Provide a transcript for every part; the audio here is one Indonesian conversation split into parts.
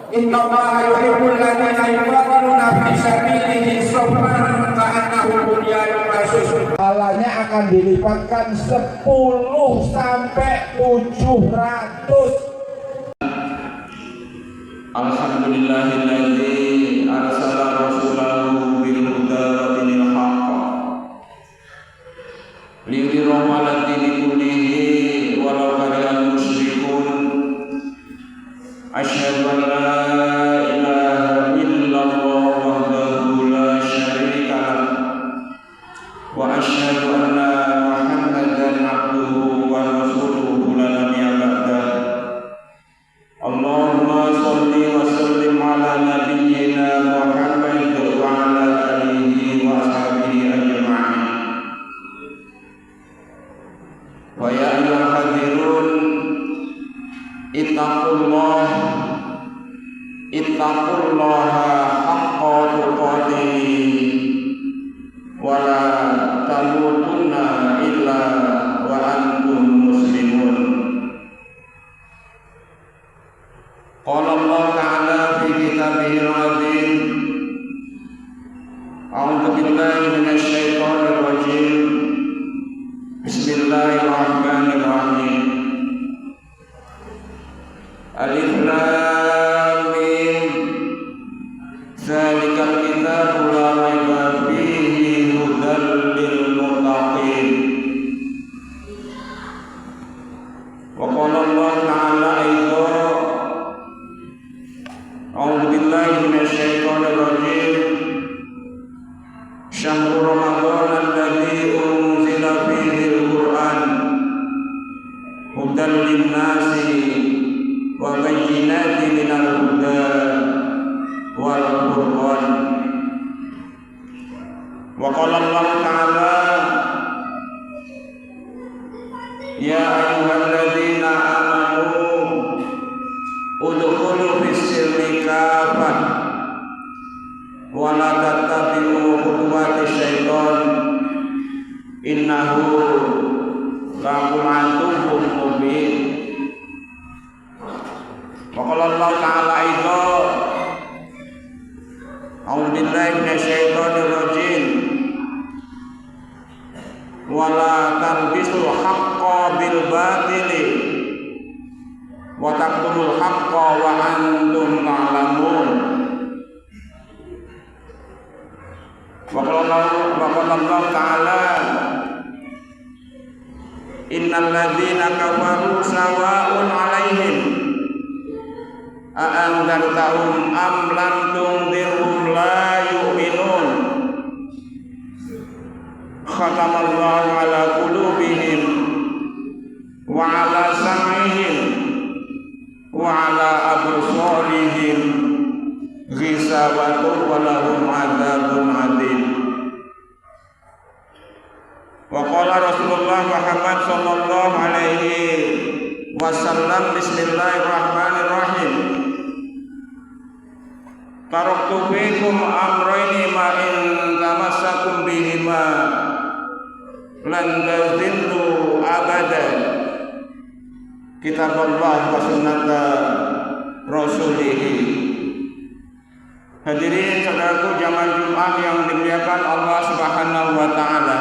Innallaha yuhibbul ladzina yuqatiluna fi sabilihi saffan ka'annahum bunyanun marsus. Pahalanya akan dilipatkan 10 sampai 700. Alhamdulillahilladzi arsala rasulahu bil huda wa dinil haqq liyudhhirahu 'ala dini kullihi walau karihal musyrikun. Asyhadu an la ilaha illallah wahdahu la syarika lah wa asyhadu anna Muhammadan 'abduhu wa rasuluhu la nabiyya ba'dah. Allahumma shalli wa sallim ala nabiyyina Muhammad wa ala alihi wa ashabihi ajma'in. Wa ya ayyuhal hadirun ittaqullaha haqqa tuqatih wa la tamutunna illa wa antum muslimun. Qala Allah Ta'ala fi kitabihil azim. A'udzu billahi minasy syaithanir rajim. Bismillahirrahmanirrahim. Alif lam mim. Dzalikal kitabu la raiba fihi hudan lil muttaqin. Wa qala Allah Ta'ala aidan. A'udzu billahi minasy syaithanir rajim. Syahrul Ramadan alladzi unzila fihi al-Qur'an hudan lin-nasi wa bayyinatin minal huda wal furqan. Wa qala Allah Ta'ala ya ayyuhalladzina amanu udkhulu fis-silmi kafah wa la tattabi'u khutuwati syaitan innahu lakum aduwwun mubin. Wa qala Allah Ta'ala aidan a'udzu billahi minasy syaithanir rajim wa la talbisul haqqo bil batili wa taqtumul haqqa wa antum ta'lamun. Wa qala Allah Ta'ala innal ladzina kafaru sawa'un 'alaihim a anzartahum am lam tunzirhum la yu'minun. Khatamallahu 'ala qulubihim wa 'ala sam'ihim wa 'ala absarihim ghisawatun wa lahum 'adzabun 'adzim. Wa qala Rasulullah Muhammad sallallahu alaihi wasallam bismillahirrahmanirrahim. Taraktu fikum amrayni ma in tamassakum bihima lan tadillu abada. Kitab Allah wa sunnata rasulih. Hadirin saudaraku jamaah Jumat yang dimuliakan Allah Subhanahu wa taala.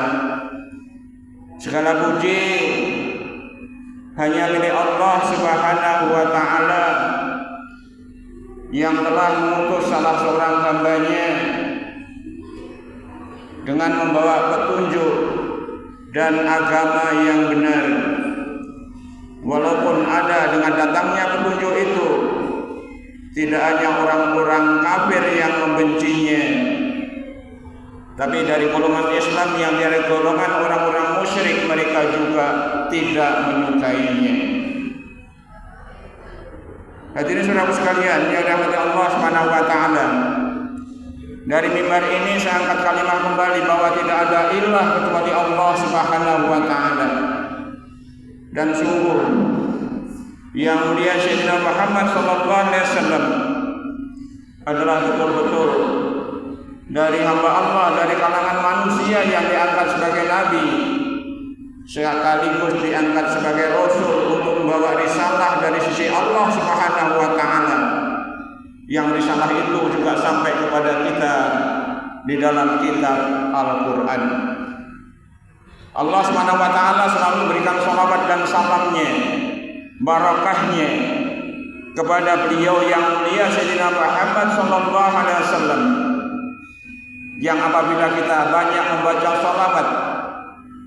Segala puji hanya milik Allah Subhanahu wa taala yang telah mengutus salah seorang hamba-Nya dengan membawa petunjuk dan agama yang benar. Walaupun ada dengan datangnya petunjuk itu tidak hanya orang-orang kafir yang membencinya, tapi dari golongan Islam yang dari golongan orang-orang musyrik mereka juga tidak menyukainya. Hadirin saudaraku sekalian yang dirahmati Allah Subhanahu wa taala. Dari mimbar ini saya angkat kalimat kembali bahwa tidak ada ilah kecuali Allah Subhanahu wa taala. Dan sungguh yang mulia Sayyidina Muhammad sallallahu alaihi wasallam adalah betul-betul dari hamba Allah, dari kalangan manusia yang diangkat sebagai nabi, sekaligus diangkat sebagai rasul untuk membawa risalah dari sisi Allah Subhanahu wa taala. yang risalah itu juga sampai kepada kita di dalam kitab Al-Quran. Allah Subhanahu wa Ta'ala selalu memberikan salawat dan salamnya, barakahnya kepada beliau yang mulia Sayyidina Muhammad sallallahu alaihi wasallam, yang apabila kita banyak membaca salawat,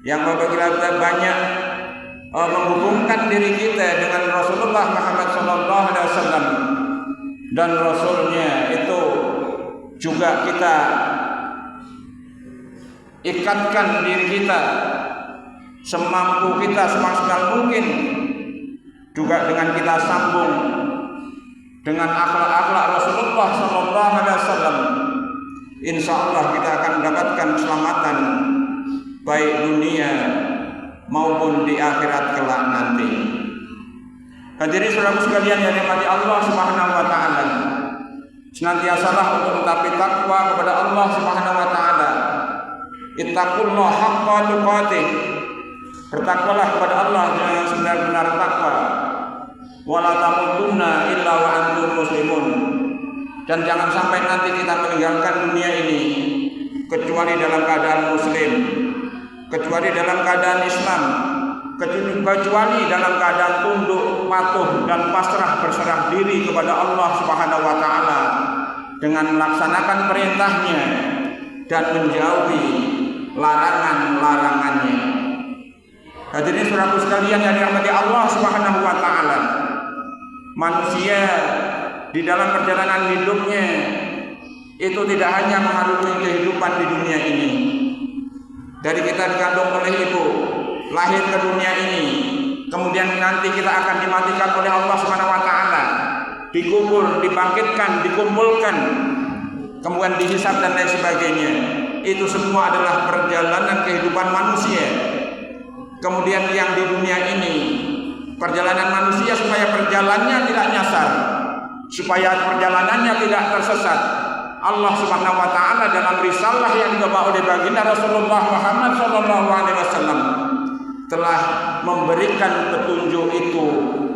yang apabila kita banyak menghubungkan diri kita dengan Rasulullah Muhammad sallallahu alaihi wasallam dan Rasulnya, itu juga kita ikatkan diri kita semampu kita, semaksimal mungkin, juga dengan kita sambung dengan akhlak-akhlak Rasulullah sallallahu alaihi wasallam. Insyaallah kita akan mendapatkan keselamatan baik dunia maupun di akhirat kelak nanti. Hadirin saudaraku sekalian yang dirahmati Allah Subhanahu wa Ta'ala, senantiasalah untuk mentaati takwa kepada Allah Subhanahu wa Ta'ala. Ittaqullaha haqqa tuqatih, bertakwalah kepada Allah dengan sebenar-benar takwa. Wala tamutunna illa wa antum muslimun, dan jangan sampai nanti kita meninggalkan dunia ini kecuali dalam keadaan muslim, kecuali dalam keadaan Islam, kecuali dalam keadaan tunduk, patuh dan pasrah berserah diri kepada Allah Subhanahu wa Ta'ala dengan melaksanakan perintahnya dan menjauhi larangan-larangannya. Hadirin saudaraku sekalian yang dirahmati Allah Subhanahu wa Ta'ala, manusia di dalam perjalanan hidupnya itu tidak hanya mengarungi kehidupan di dunia ini. Dari kita dikandung oleh ibu, lahir ke dunia ini, kemudian nanti kita akan dimatikan oleh Allah Subhanahu wa Ta'ala, dikubur, dibangkitkan, dikumpulkan, kemudian dihisab dan lain sebagainya. Itu semua adalah perjalanan kehidupan manusia. Kemudian yang di dunia ini, perjalanan manusia supaya perjalanannya tidak nyasar, supaya perjalanannya tidak tersesat, Allah Subhanahu wa Ta'ala dalam risalah yang dibawa oleh baginda Rasulullah Muhammad sallallahu alaihi wasallam telah memberikan petunjuk itu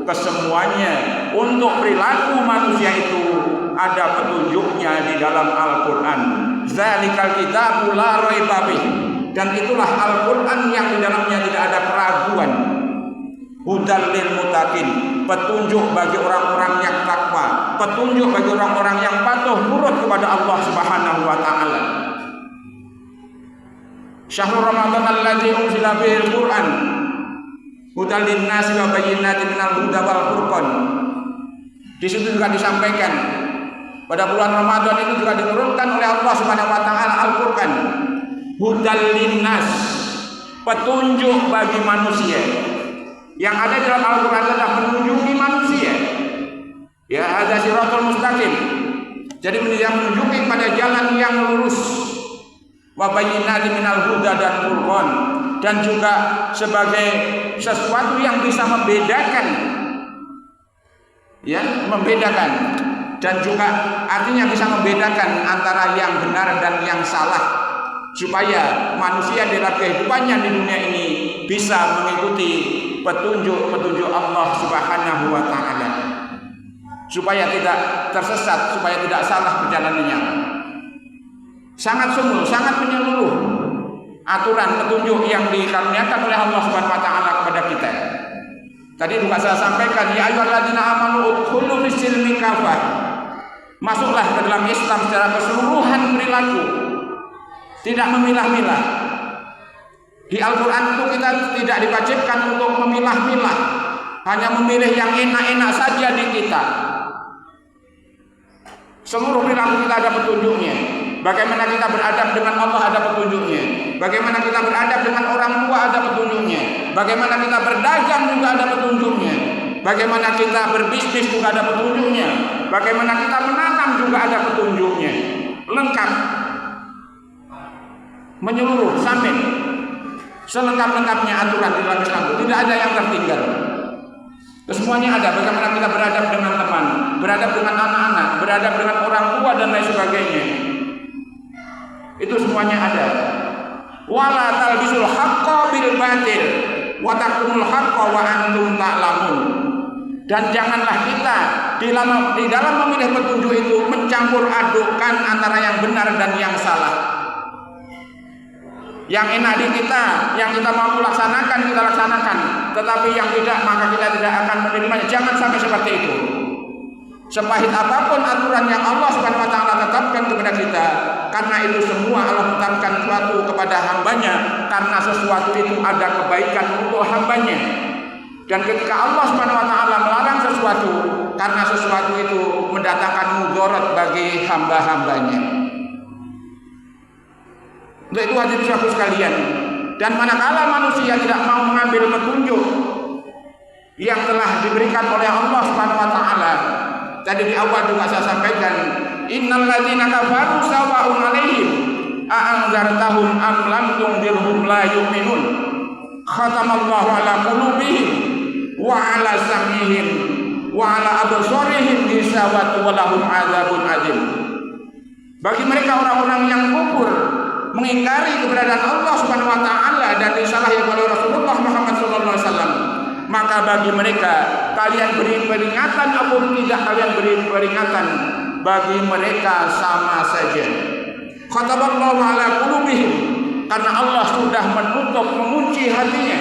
ke semuanya. Untuk perilaku manusia itu ada petunjuknya di dalam Al-Quran. Zalikal kitabu la raiba fih, dan itulah Al-Quran yang di dalamnya tidak ada keraguan. Hudal lil muttaqin, petunjuk bagi orang-orang yang takwa, petunjuk bagi orang-orang yang patuh nurut kepada Allah Subhanahu wa Ta'ala. Syahrul Ramadan allazi unzila fihil Qur'an hudal linnasi wa bayyinatin minal huda wal furqan. Di situ juga disampaikan pada bulan Ramadan itu juga diturunkan oleh Allah Subhanahu wa Ta'ala Al-Qur'an. Hudal linnas, petunjuk bagi manusia. Yang ada dalam Al-Quran adalah menunjuki manusia. Ya, ada siratul mustaqim. Jadi menunjuki pada jalan yang lurus. Wa bayyinatin minal huda dan furqan, dan juga sebagai sesuatu yang bisa membedakan. Ya, membedakan, dan juga artinya bisa membedakan antara yang benar dan yang salah, supaya manusia dalam kehidupannya di dunia ini bisa mengikuti petunjuk-petunjuk Allah Subhanahu wa Ta'ala, supaya tidak tersesat, supaya tidak salah perjalanannya. Sangat sumul, sangat menyeluruh aturan petunjuk yang dikaruniakan oleh Allah Subhanahu wa Ta'ala kepada kita. Tadi juga saya sampaikan, ya ayyuhalladzina amanu udkhulu fis-silmi kafah, masuklah ke dalam Islam secara keseluruhan perilaku, tidak memilah-milah. Di Al-Quran itu kita tidak diwajibkan untuk memilah-milah, hanya memilih yang enak-enak saja di kita. Seluruh perilaku kita ada petunjuknya. Bagaimana kita beradab dengan Allah ada petunjuknya. Bagaimana kita beradab dengan orang tua ada petunjuknya. Bagaimana kita berdagang juga ada petunjuknya. Bagaimana kita berbisnis juga ada petunjuknya. Bagaimana kita menanam juga ada petunjuknya. Lengkap, menyeluruh sampai selengkap-lengkapnya aturan di dalam Islam. Tidak ada yang tertinggal. Semuanya ada. Bagaimana kita beradab dengan teman, beradab dengan anak-anak, beradab dengan orang tua dan lain sebagainya. Itu semuanya ada. Wala talbisul haqqo bil batil wa taqtumul haqqo wa antum ta'lamun. Dan janganlah kita di dalam memilih petunjuk itu mencampur adukkan antara yang benar dan yang salah. Yang enak di kita, yang kita mampu laksanakan, kita laksanakan. Tetapi yang tidak, maka kita tidak akan menerimanya. Jangan sampai seperti itu. Sepahit apapun aturan yang Allah Subhanahu wa Ta'ala tetapkan kepada kita, karena itu semua Allah tetapkan suatu kepada hambanya, karena sesuatu itu ada kebaikan untuk hambanya. Dan ketika Allah Subhanahu wa Ta'ala melarang sesuatu, karena sesuatu itu mendatangkan mudarat bagi hamba-hambanya. Untuk itu hadirin sekalian, dan manakala manusia tidak mau mengambil petunjuk yang telah diberikan oleh Allah Subhanahu wa Ta'ala, tadi di awal juga saya sampaikan, innal ladzina kafaru sawa'un 'alaihim a'anzartahum am lam tunzirhum la yu'minun khatamallahu 'ala qulubihim wa 'ala sam'ihim wa 'ala absarihim ghishawatun wa lahum 'adzabun 'adzim. Bagi mereka orang-orang yang kufur, mengingkari keberadaan Allah Subhanahu wa Ta'ala dan disalahi oleh Rasulullah Muhammad SAW, maka bagi mereka kalian beri peringatan ataupun tidak kalian beri peringatan, bagi mereka sama saja. Khataballahu ala qulubihim, karena Allah sudah menutup, mengunci hatinya.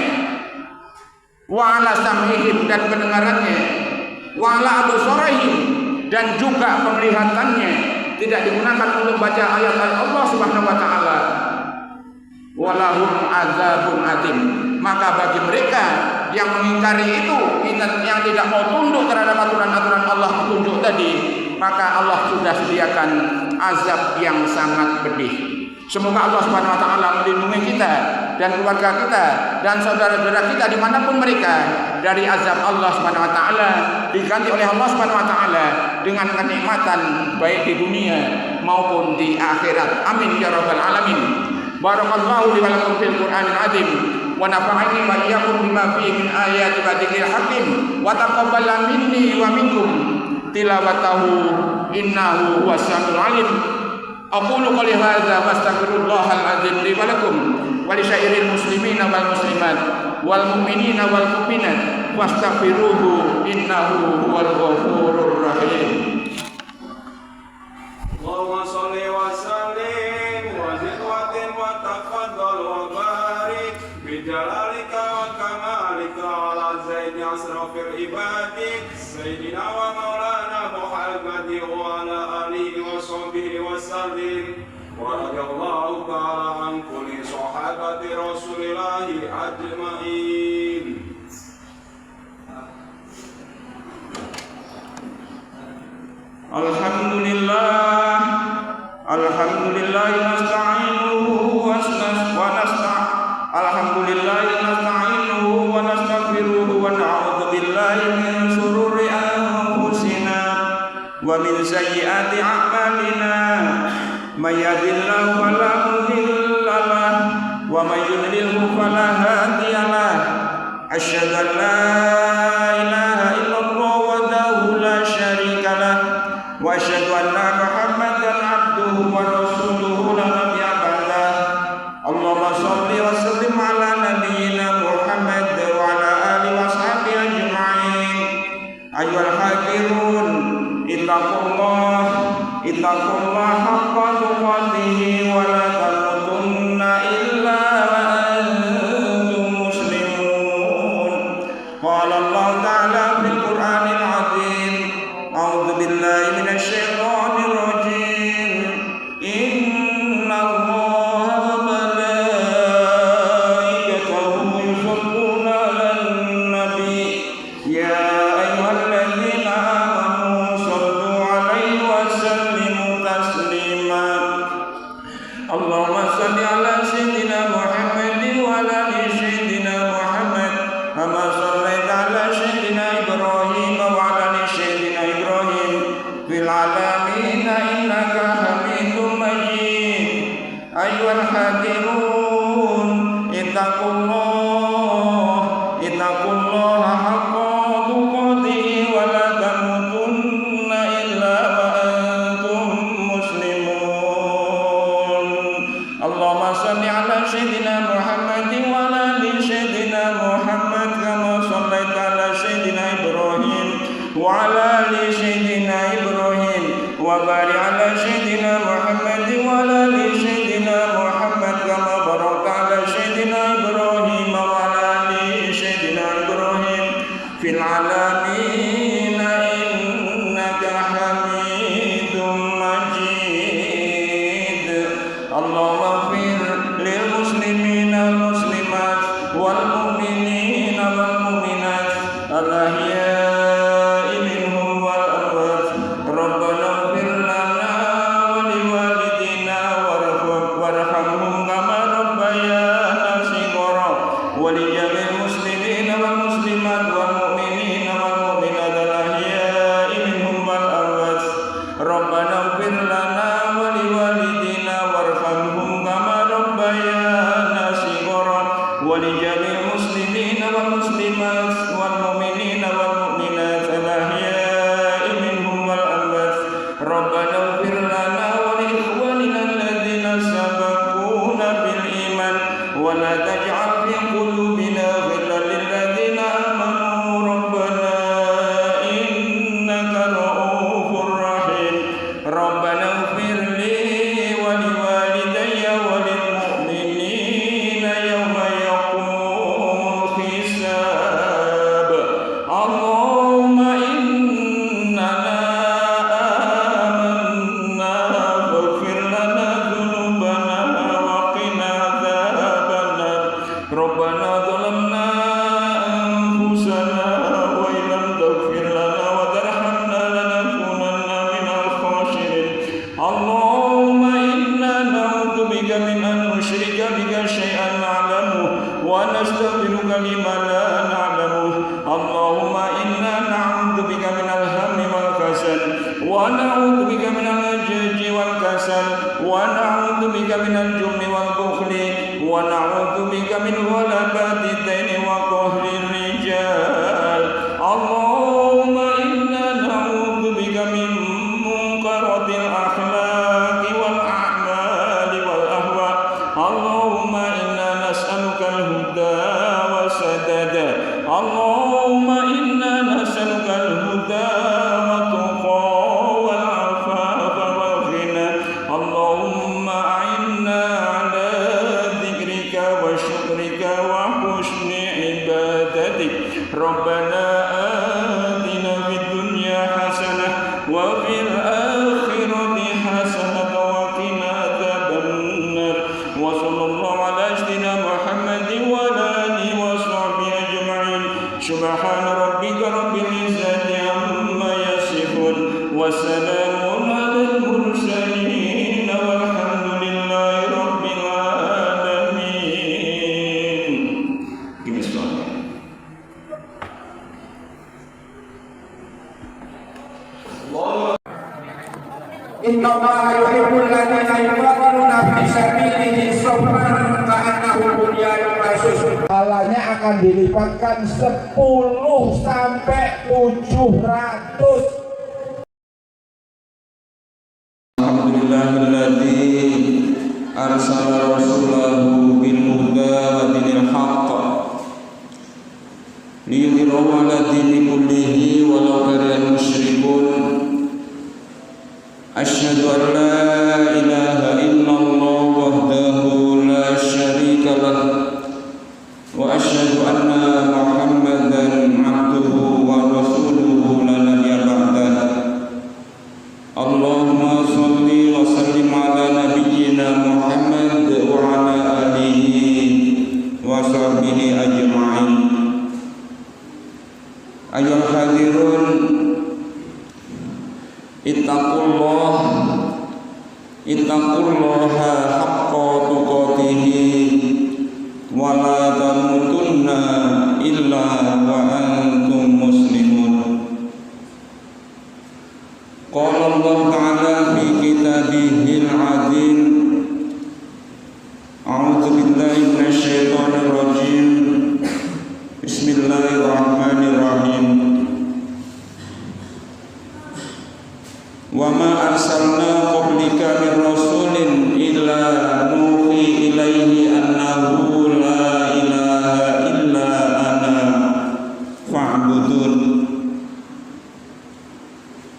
Wa ala sam'ihim, dan pendengarannya. Wa ala absarihim, dan juga penglihatannya tidak digunakan untuk baca ayat-ayat Allah Subhanahu wa Ta'ala. Walahum adzabun adzim, maka bagi mereka yang mengingkari itu, yang tidak mau tunduk terhadap aturan-aturan Allah petunjuk tadi, maka Allah sudah sediakan azab yang sangat pedih. Semoga Allah Subhanahu wa Ta'ala melindungi kita dan keluarga kita dan saudara-saudara kita dimanapun mereka dari azab Allah Subhanahu wa Ta'ala, diganti oleh Allah Subhanahu wa Ta'ala dengan kenikmatan baik di dunia maupun di akhirat. Amin ya rabbal alamin. Barakallahu li wa lakum fil Qur'anil azim wa nafa'ani wa iyyakum bima fihi min ayati wa dzikril hakim wa taqabbal minni wa minkum tilawatahu innahu huwas-sami'ul alim. Aqulu qali hadza wastaghfirullahal azim li wa lakum wa li syairil muslimina wal muslimat wal mu'minina wal mu'minat wastaghfiruhu innahu huwal ghafurur rahim. Allahumma shalli wa sallim wa zid wa tim wa tafaddal wa barik bi jalalika wa kamalika ala zaidi asrafil ibadik sayyidina wa maulana Muhammadin wa ala alihi wa sahbihi wa sallim wa radiyallahu ta'ala an kulli sahabati rasulillahi ajma'in. Alhamdulillah, alhamdulillah nasta'inuhu wa nasta'inuhu wa nastaghfiruhu wa na'udzu billahi min shururi anfusina wa min sayyiati a'malina. May yahdihillahu fala mudilla lahu wa may yudlilhu fala hadiya lahu. Asyhadu an la ilaha illallah wahdahu la syarika lahu wa asyhadu anna Muhammadan abduhu wa rasuluhu la nabiyya ba'dah. Allahumma shalli wa sallim ala nabiyyina Muhammad wa ala alihi wa sahbihi ajma'in. Ayyuhal hafirun ittaqullah haqqa tuqatih wa la tamutunna illa wa antum muslimun. Qala Allah ta'ala fil Qur'anil azim, a'udzu billahi minasy syaithanir rajim. Inna Allaha wa malaikatahu yusholluna 'alan nabi ya ayyuhalladzina amanu shallu 'alaihi wa sallimu taslima. Allahumma shalli 'ala sayyidina Muhammadin wa 'ala ali sayyidina Muhammad kama shallaita 'ala sayyidina Ibrahim wa 'ala ali sayyidina Ibrahim fil 'alamin innaka Hamidum Majid. Ayyuhal hadirun ittaqullaha haqqa tuqatih wa la tamutunna illa wa antum muslimun. Allahumma shalli 'ala sayyidina Muhammadin wa 'ala ali sayyidina Muhammad kama shallaita 'ala sayyidina Ibrahim wa 'ala ali وبارك على سيدنا محمد وعلى آل سيدنا محمد كما باركت على سيدنا إبراهيم وعلى آل سيدنا إبراهيم في العالمين إنك حميد مجيد. اللهم اغفر للمسلمين والمسلمات والمؤمنين والمؤمنات الأحياء منهم والأموات. ربنا اغفر لنا ولوالدينا وارحمهم كما ربيانا صغارا ولجميع المسلمين والمسلمات والمؤمنين والمؤمنات الأحياء منهم والأموات. ربنا اغفر لنا ولوالدينا وارحمهم كما ربيانا صغارا ولجميع المسلمين والمسلمات والمؤمنين والمؤمنات الأحياء منهم والأموات. ربنا اغفر لنا ولإخواننا الذين سبقونا بالإيمان ولا تجعل في قلوبنا غلا للذين آمنوا ربنا إنك رؤوف رحيم. ربنا اغفر لي ولوالدي وللمؤمنين يوم يقوم الحساب. اللهم إننا آمنا فاغفر لنا ذنوبنا وقنا عذاب النار. ربنا ظلمنا أنفسنا وإن لم تغفر لنا وترحمنا لنكونن من الخاسرين. اللهم إنا نعوذ بك من أن نشرك بك شيئا نعلمه ونستغفرك لما لا نعلمه. اللهم إنا نعوذ بك من الهم والكسل ونعوذ بك من العجز والكسل ونعوذ بك من الجبن والبخل ونعوذ بك من غلبات الدين وقهر الرجال. اللهم إنا نعوذ بك من منكرات الأخلاق والأعمال والأهواء. اللهم إنا نسألك الهدى والسداد. اللهم إنا نسألك الهدى والتقى والعفاف والغنى. اللهم أعنا على ذكرك وشكرك وحسن عبادتك. ربنا آتنا في الدنيا حسنة وفي الآخرة حسنة وقنا عذاب النار. وصلى الله على سيدنا محمد وعلى آله وصحبه أجمعين. سبحان ربك رب العزة عما يصفون وسلام على المرسلين والحمد لله رب العالمين. Give me strong. Inna Allaha yuhibbul ladzina yuqatiluna fi sabilihi saffan ka'annahum bunyanun marsus. Pahalanya akan dilipatkan 10 sampai 700. Alhamdulillahilladzi arsala rasulahu bil huda wa dinil haqq liyudhhirahu 'ala dini kullihi walau karihal musyrikun. Asyhadu an la ilaha illallah wahdahu la syarika lah wa asyhadu anna Muhammadan 'abduhu wa rasuluhu la nabiyya ba'dah. Allahumma shalli wa sallim ala nabiyyina Muhammad wa ala alihi wa sahbihi ajma'in. Ayyuhal hadirun, ittaqullaha haqqa tuqatihi wa la tamutunna illa wa antum muslimun. Qala Allah Ta'ala fi kitabihil 'azim. A'udzu billahi minasy syaithanir rajim. Bismillahirrahmanirrahim. Wa ma arsalna qablika min rasulin illa nuhi ilaihi annahu la ilaha illa ana fa'budun.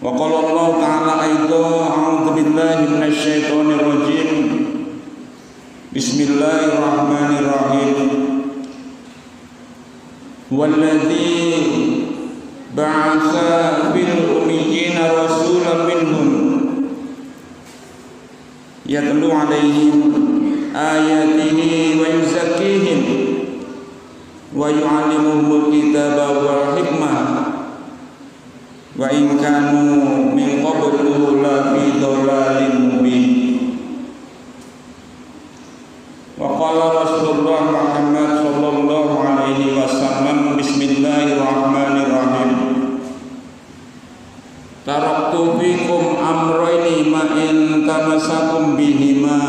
Wa qala Allah ta'ala aidan, a'udzu billahi minasyaitonir rajim. Bismillahirrahmanirrahim. Walladzi ba'atsa fil ummiyina rasulan minhum yatlu 'alaihim ayatihi wa yuzakkihim wa yu'allimuhumul kitaba wal hikmah wa in kanu min qablu la fi dhalalin mubin. Wa qala Rasulullah Muhammad sallallahu alaihi wasallam, bismillahirrahmanirrahim. Taraktu fikum amrayni ma in tamassakum bihima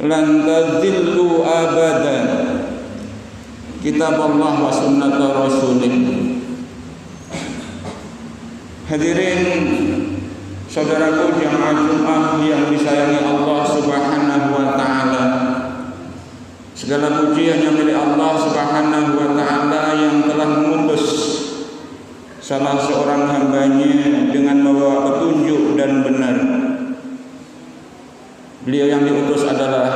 lan tadhillu abadan. Kitab Allah wa sunnat Rasulih. Hadirin saudaraku jamaah Jumat yang disayangi Allah Subhanahu wa taala. Segala pujian yang milik Allah Subhanahu wa taala yang telah mengutus salah seorang hambanya dengan membawa petunjuk dan benar. Beliau yang diutus adalah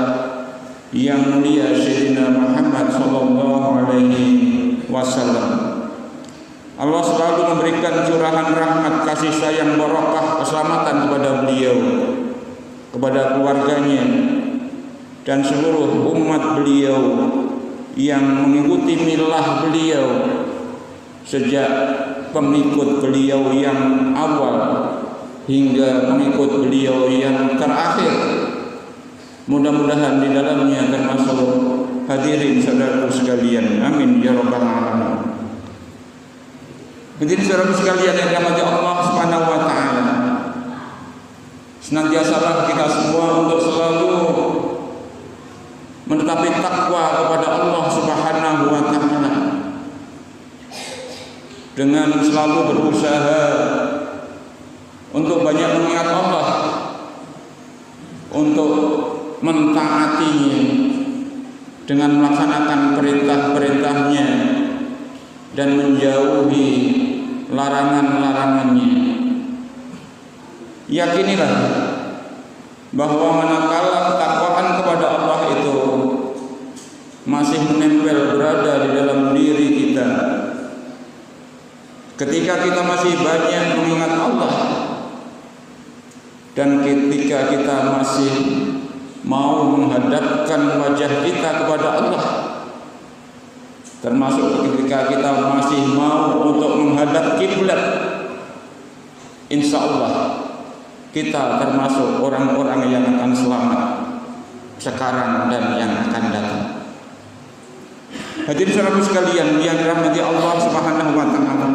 yang mulia Sayyidina Muhammad sallallahu alaihi wasallam. Allah selalu memberikan curahan rahmat, kasih sayang, barokah, keselamatan kepada beliau, kepada keluarganya, dan seluruh umat beliau yang mengikuti milah beliau sejak pengikut beliau yang awal hingga pengikut beliau yang terakhir. Mudah-mudahan di dalamnya termasuk hadirin saudaraku sekalian. Amin ya rabbal alamin. Hadirin saudaraku sekalian yang dirahmati Allah Subhanahu wa taala. Senantiasalah kita semua untuk selalu menetapi takwa kepada Allah Subhanahu wa taala dengan selalu berusaha untuk banyak mengingat Allah, untuk mentaatinya dengan melaksanakan perintah-perintahnya dan menjauhi larangan-larangannya. Yakinilah bahwa manakala ketakwaan kepada Allah itu masih menempel berada di dalam diri kita, ketika kita masih banyak mengingat Allah, dan ketika kita masih mau menghadapkan wajah kita kepada Allah, termasuk ketika kita masih mau untuk menghadap kiblat, insya Allah kita termasuk orang-orang yang akan selamat sekarang dan yang akan datang. Hadirin saudaraku sekalian yang dirahmati Allah Subhanahu wa taala,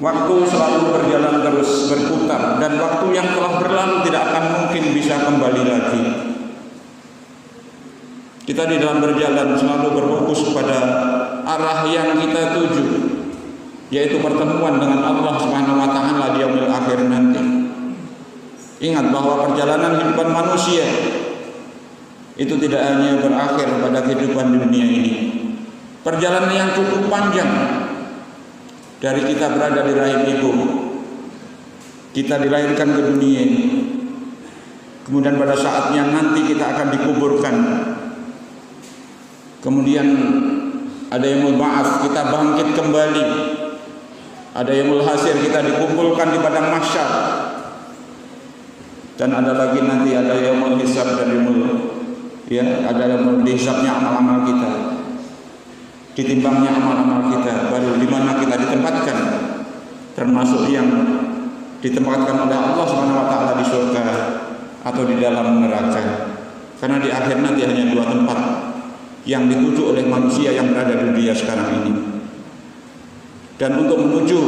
waktu selalu berjalan terus berputar, dan waktu yang telah berlalu tidak akan mungkin bisa kembali lagi. Kita di dalam berjalan selalu berfokus pada arah yang kita tuju, yaitu pertemuan dengan Allah Subhanahu wa taala di yaumil akhir nanti. Ingat bahwa perjalanan kehidupan manusia itu tidak hanya berakhir pada kehidupan dunia ini. Perjalanan yang cukup panjang dari kita berada di rahim ibu, kita dilahirkan ke dunia, kemudian pada saatnya nanti kita akan dikuburkan, kemudian ada yaumul ba'ats, kita bangkit kembali, ada yaumul hasyr, kita dikumpulkan di padang mahsyar, dan ada lagi nanti ada yaumul hisab dan yaumul ada yaumul hisabnya amal-amal kita, ditimbangnya amal-amal kita, baru di mana kita ditempatkan, termasuk yang ditempatkan oleh Allah Subhanahu wa taala di surga atau di dalam neraka. Karena di akhir nanti hanya dua tempat yang dituju oleh manusia yang berada di dunia sekarang ini. Dan untuk menuju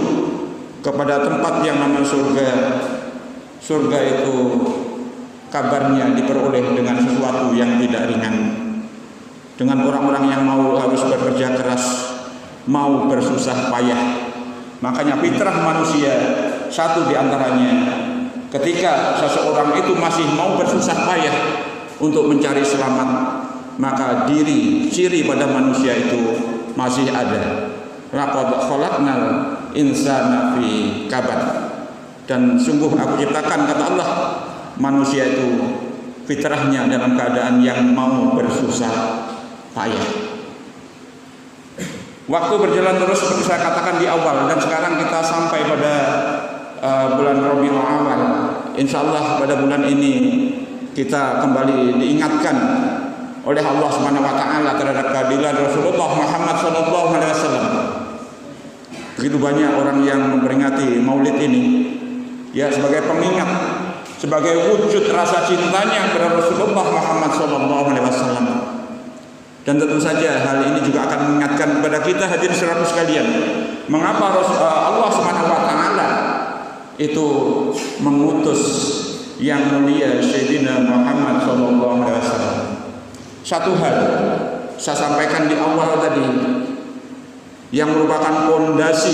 kepada tempat yang namanya surga, surga itu kabarnya diperoleh dengan sesuatu yang tidak ringan, dengan orang-orang yang mau harus bekerja keras, mau bersusah payah. Makanya fitrah manusia satu diantaranya, ketika seseorang itu masih mau bersusah payah untuk mencari selamat, maka ciri pada manusia itu masih ada. Laqad khalaqnal insana fi kabad. Dan sungguh aku ciptakan, kata Allah, manusia itu fitrahnya dalam keadaan yang mau bersusah payah. Waktu berjalan terus seperti saya katakan di awal, dan sekarang kita sampai pada bulan Rabiul Awal. Insya Allah pada bulan ini kita kembali diingatkan oleh Allah Subhanahu wa taala terhadap keadilan Rasulullah Muhammad sallallahu alaihi wasallam. Begitu banyak orang yang memperingati Maulid ini ya sebagai pengingat, sebagai wujud rasa cintanya kepada Rasulullah Muhammad sallallahu alaihi wasallam. Dan tentu saja hal ini juga akan mengingatkan kepada kita hadirin saudara sekalian, mengapa Allah Subhanahu wa taala itu mengutus yang mulia Sayyidina Muhammad sallallahu alaihi wasallam. Satu hal saya sampaikan di awal tadi yang merupakan fondasi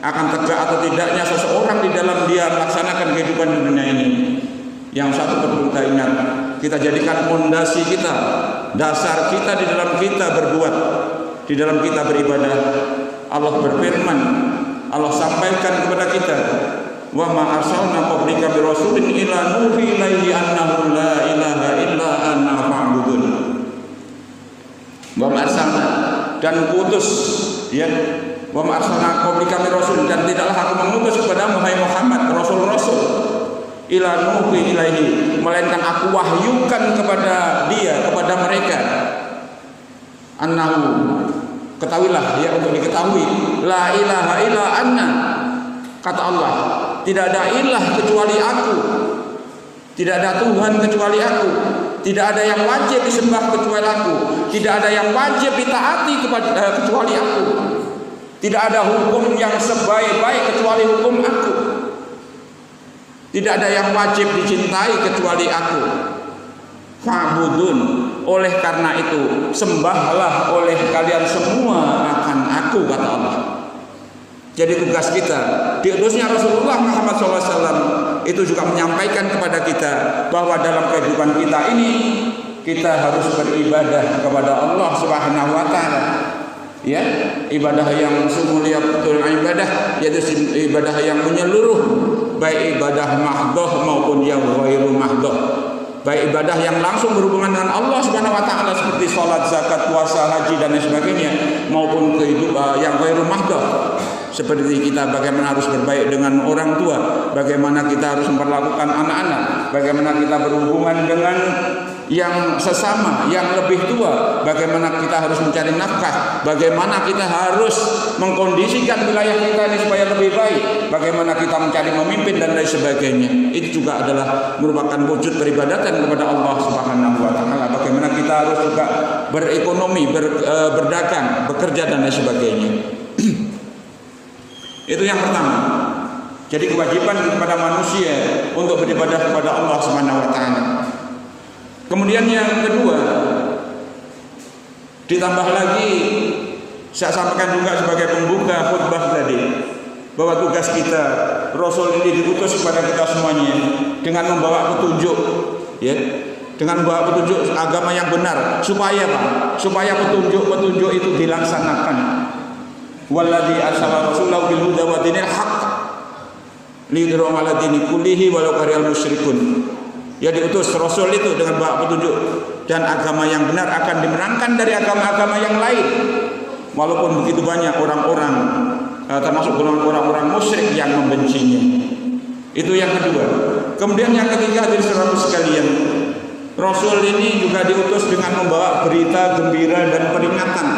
akan tegak atau tidaknya seseorang di dalam dia melaksanakan kehidupan di dunia ini. Yang satu perlu kita ingat, kita jadikan fondasi kita, dasar kita di dalam kita berbuat, di dalam kita beribadah. Allah berfirman, Allah sampaikan kepada kita, wa ma arsalna qablika bi rasulin illa nuhi ilaihi annahu la ilaha illa ana fa'budun. Wa ma arsalna, dan kutus ya, wa ma arsalna qablika bi rasul, dan tidaklah aku mengutus kepada Muhammad rasul-rasul ila nuhi ilaihi, melainkan aku wahyukan kepada dia, kepada mereka, annahu, ketahuilah ya, untuk diketahui, la ilaha illa anna, kata Allah, tidak ada ilah kecuali aku, tidak ada Tuhan kecuali aku, tidak ada yang wajib disembah kecuali aku, tidak ada yang wajib ditaati kecuali aku, tidak ada hukum yang sebaik-baik kecuali hukum aku, tidak ada yang wajib dicintai kecuali aku. Fa'budun, oleh karena itu sembahlah oleh kalian semua akan aku, kata Allah. Jadi tugas kita, diutusnya Rasulullah Muhammad SAW itu juga menyampaikan kepada kita bahwa dalam kehidupan kita ini kita harus beribadah kepada Allah Subhanahu wa taala. Ya, ibadah yang mulia betul ibadah, yaitu ibadah yang menyeluruh, baik ibadah mahdhah maupun yang ghairu mahdhah. Baik ibadah yang langsung berhubungan dengan Allah Subhanahu wa taala seperti salat, zakat, puasa, haji dan lain sebagainya, maupun kehidupan yang ghairu mahdhah. Seperti kita bagaimana harus berbaik dengan orang tua, bagaimana kita harus memperlakukan anak-anak, bagaimana kita berhubungan dengan yang sesama, yang lebih tua, bagaimana kita harus mencari nafkah, bagaimana kita harus mengkondisikan wilayah kita ini supaya lebih baik, bagaimana kita mencari memimpin dan lain sebagainya. Itu juga adalah merupakan wujud peribadatan kepada Allah Subhanahu wa taala. Bagaimana kita harus juga berekonomi, berdagang, bekerja dan lain sebagainya. Itu yang pertama. Jadi kewajiban kepada manusia untuk beribadah kepada Allah Subhanahu wa taala. Kemudian yang kedua, ditambah lagi saya sampaikan juga sebagai pembuka khutbah tadi, bahwa tugas kita, Rasul ini diutus kepada kita semuanya dengan membawa petunjuk, ya, dengan membawa petunjuk agama yang benar, supaya apa? Supaya petunjuk itu dilaksanakan. Walladzi arsala rasulahu bil huda wa dinil haqq liyudhhirahu 'ala dini kullihi walau karihal musyrikun. Ya, diutus Rasul itu dengan bawa petunjuk dan agama yang benar akan dimenangkan dari agama-agama yang lain, walaupun begitu banyak orang-orang termasuk golongan orang-orang musyrik yang membencinya. Itu yang kedua. Kemudian yang ketiga, hadirin saudara sekalian, Rasul ini juga diutus dengan membawa berita gembira dan peringatan.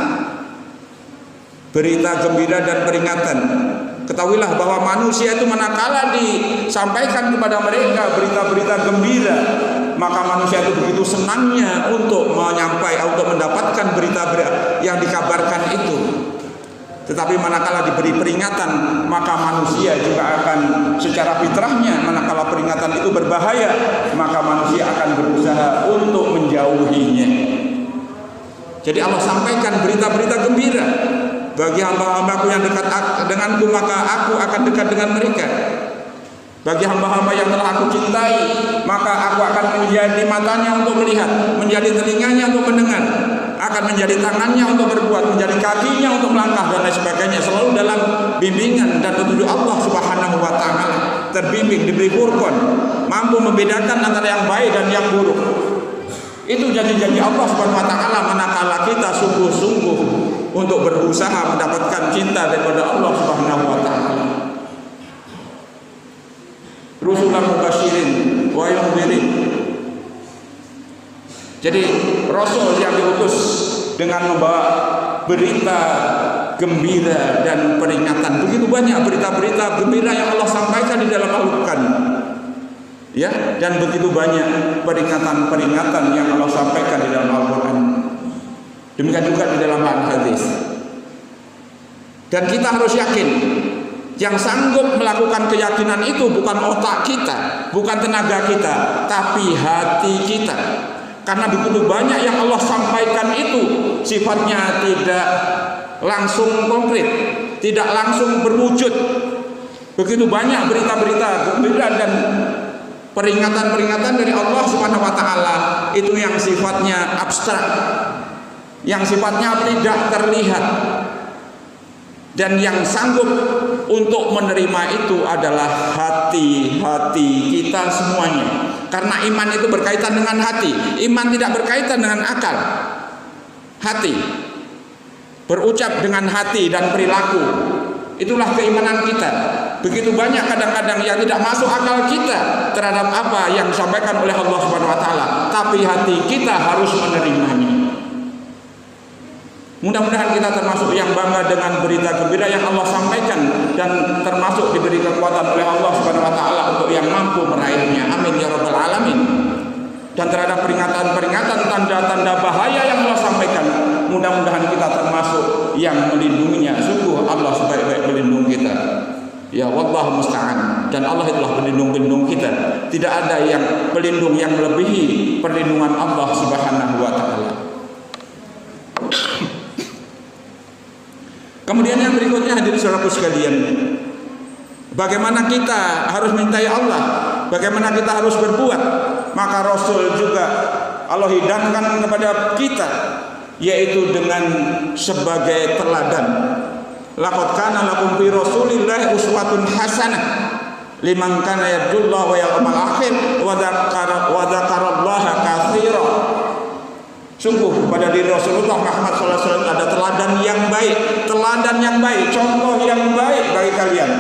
Berita gembira dan peringatan. Ketahuilah bahwa manusia itu manakala disampaikan kepada mereka berita-berita gembira, maka manusia itu begitu senangnya untuk untuk mendapatkan berita-berita yang dikabarkan itu. Tetapi manakala diberi peringatan, maka manusia juga akan secara fitrahnya, manakala peringatan itu berbahaya, maka manusia akan berusaha untuk menjauhinya. Jadi Allah sampaikan berita-berita gembira. Bagi hamba-hambaku yang dekat denganku, maka aku akan dekat dengan mereka. Bagi hamba-hamba yang telah aku cintai, maka aku akan menjadi matanya untuk melihat, menjadi telinganya untuk mendengar, akan menjadi tangannya untuk berbuat, menjadi kakinya untuk melangkah dan lain sebagainya, selalu dalam bimbingan dan petunjuk Allah Subhanahu wa taala. terbimbing, diberi furqan, mampu membedakan antara yang baik dan yang buruk. Itu janji-janji Allah Subhanahu wa taala manakala kita sungguh-sungguh untuk berusaha mendapatkan cinta daripada Allah Subhanahu wa taala. Rusulan mubasyirin wa yunzirin. Jadi Rasul yang diutus dengan membawa berita gembira dan peringatan. Begitu banyak berita-berita gembira yang Allah sampaikan di dalam Al-Quran, ya, dan begitu banyak peringatan-peringatan yang Allah sampaikan di dalam Al-Quran. Demikian juga di dalam hadis. Dan kita harus yakin, yang sanggup melakukan keyakinan itu bukan otak kita, bukan tenaga kita, tapi hati kita. Karena begitu banyak yang Allah sampaikan itu sifatnya tidak langsung konkret, tidak langsung berwujud. Begitu banyak berita-berita gembira dan peringatan-peringatan dari Allah Subhanahu wa taala itu yang sifatnya abstrak, yang sifatnya tidak terlihat. Dan yang sanggup untuk menerima itu adalah hati-hati kita semuanya. Karena iman itu berkaitan dengan hati. Iman tidak berkaitan dengan akal. Hati. Berucap dengan hati dan perilaku. Itulah keimanan kita. Begitu banyak kadang-kadang yang tidak masuk akal kita terhadap apa yang disampaikan oleh Allah Subhanahu wa taala, tapi hati kita harus menerimanya. Mudah-mudahan kita termasuk yang bangga dengan berita gembira yang Allah sampaikan dan termasuk diberi kekuatan oleh Allah Subhanahu wa taala untuk yang mampu meraihnya. Amin ya rabbal alamin. Dan terhadap peringatan-peringatan, tanda-tanda bahaya yang Allah sampaikan, mudah-mudahan kita termasuk yang melindunginya. Sungguh Allah sebaik-baik pelindung kita. Ya wallahu musta'an. Dan Allah itulah pelindung-pelindung kita. Tidak ada yang pelindung yang melebihi perlindungan Allah Subhanahu wa taala. Kemudian yang berikutnya, hadirin saudaraku sekalian, bagaimana kita harus mencintai Allah, bagaimana kita harus berbuat. Maka Rasul juga Allah hidangkan kepada kita, yaitu dengan sebagai teladan. Laqad kana lakum fi Rasulillah uswatun hasanah liman kana yarjullaha wal yawmal akhir wa dzakarallaha katsiran. Sungguh pada diri Rasulullah Muhammad SAW ada teladan yang baik, contoh yang baik bagi kalian,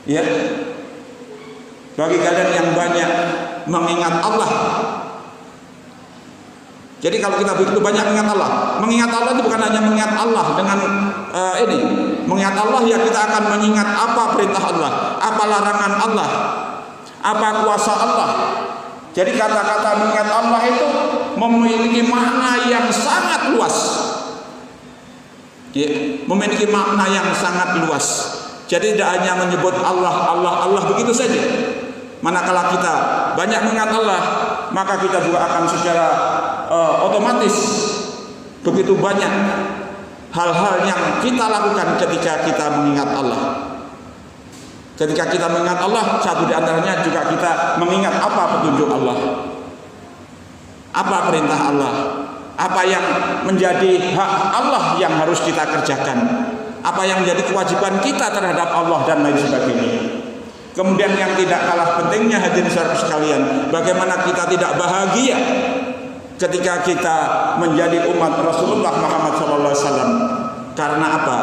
ya, bagi kalian yang banyak mengingat Allah. Jadi kalau kita begitu banyak mengingat Allah itu bukan hanya mengingat Allah dengan mengingat Allah, ya kita akan mengingat apa perintah Allah, apa larangan Allah, apa kuasa Allah. Jadi kata-kata mengingat Allah itu memiliki makna yang sangat luas, ya, memiliki makna yang sangat luas. Jadi tidak hanya menyebut Allah begitu saja. Manakala kita banyak mengingat Allah, maka kita juga akan secara otomatis begitu banyak hal-hal yang kita lakukan ketika kita mengingat Allah. Ketika kita mengingat Allah, satu di antaranya juga kita mengingat apa petunjuk Allah, apa perintah Allah, apa yang menjadi hak Allah yang harus kita kerjakan, apa yang menjadi kewajiban kita terhadap Allah dan lain sebagainya. Kemudian yang tidak kalah pentingnya, hadirin saudara sekalian, bagaimana kita tidak bahagia ketika kita menjadi umat Rasulullah Muhammad SAW. Karena apa?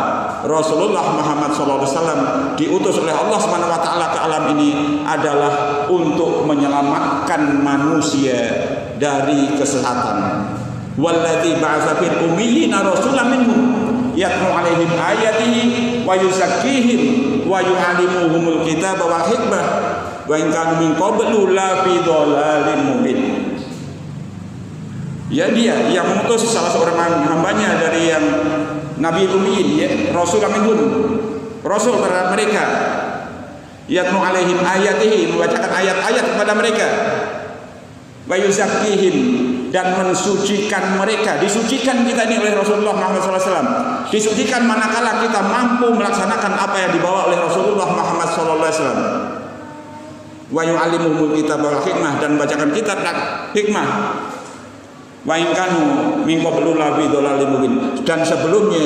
Rasulullah Muhammad SAW diutus oleh Allah Subhanahu wa taala ke alam ini adalah untuk menyelamatkan manusia dari kesesatan. Walladzi ba'atsa fil ummiyina rasulan minhum yatlu 'alaihim ayatihi wa yuzakkihim wa yu'allimuhumul kitaba wal hikmah wa in kanu min qablu la fi dhalalin mubin. Ya, dia yang mengutus salah seorang hambanya dari yang Nabi Ummiyin, ya, Rasul minhum, Rasul terhadap mereka, yatlu 'alaihim ayatihi, membacakan ayat-ayat kepada mereka, wa yuzakkihim, dan mensucikan mereka. Disucikan kita ini oleh Rasulullah Muhammad SAW. Disucikan manakala kita mampu melaksanakan apa yang dibawa oleh Rasulullah Muhammad SAW. Wa yu'allimuhumul kitaba wal hikmah, dan membacakan kitab dan hikmah. Wa in kanu min qablu la fi dhalalin mubin, dan sebelumnya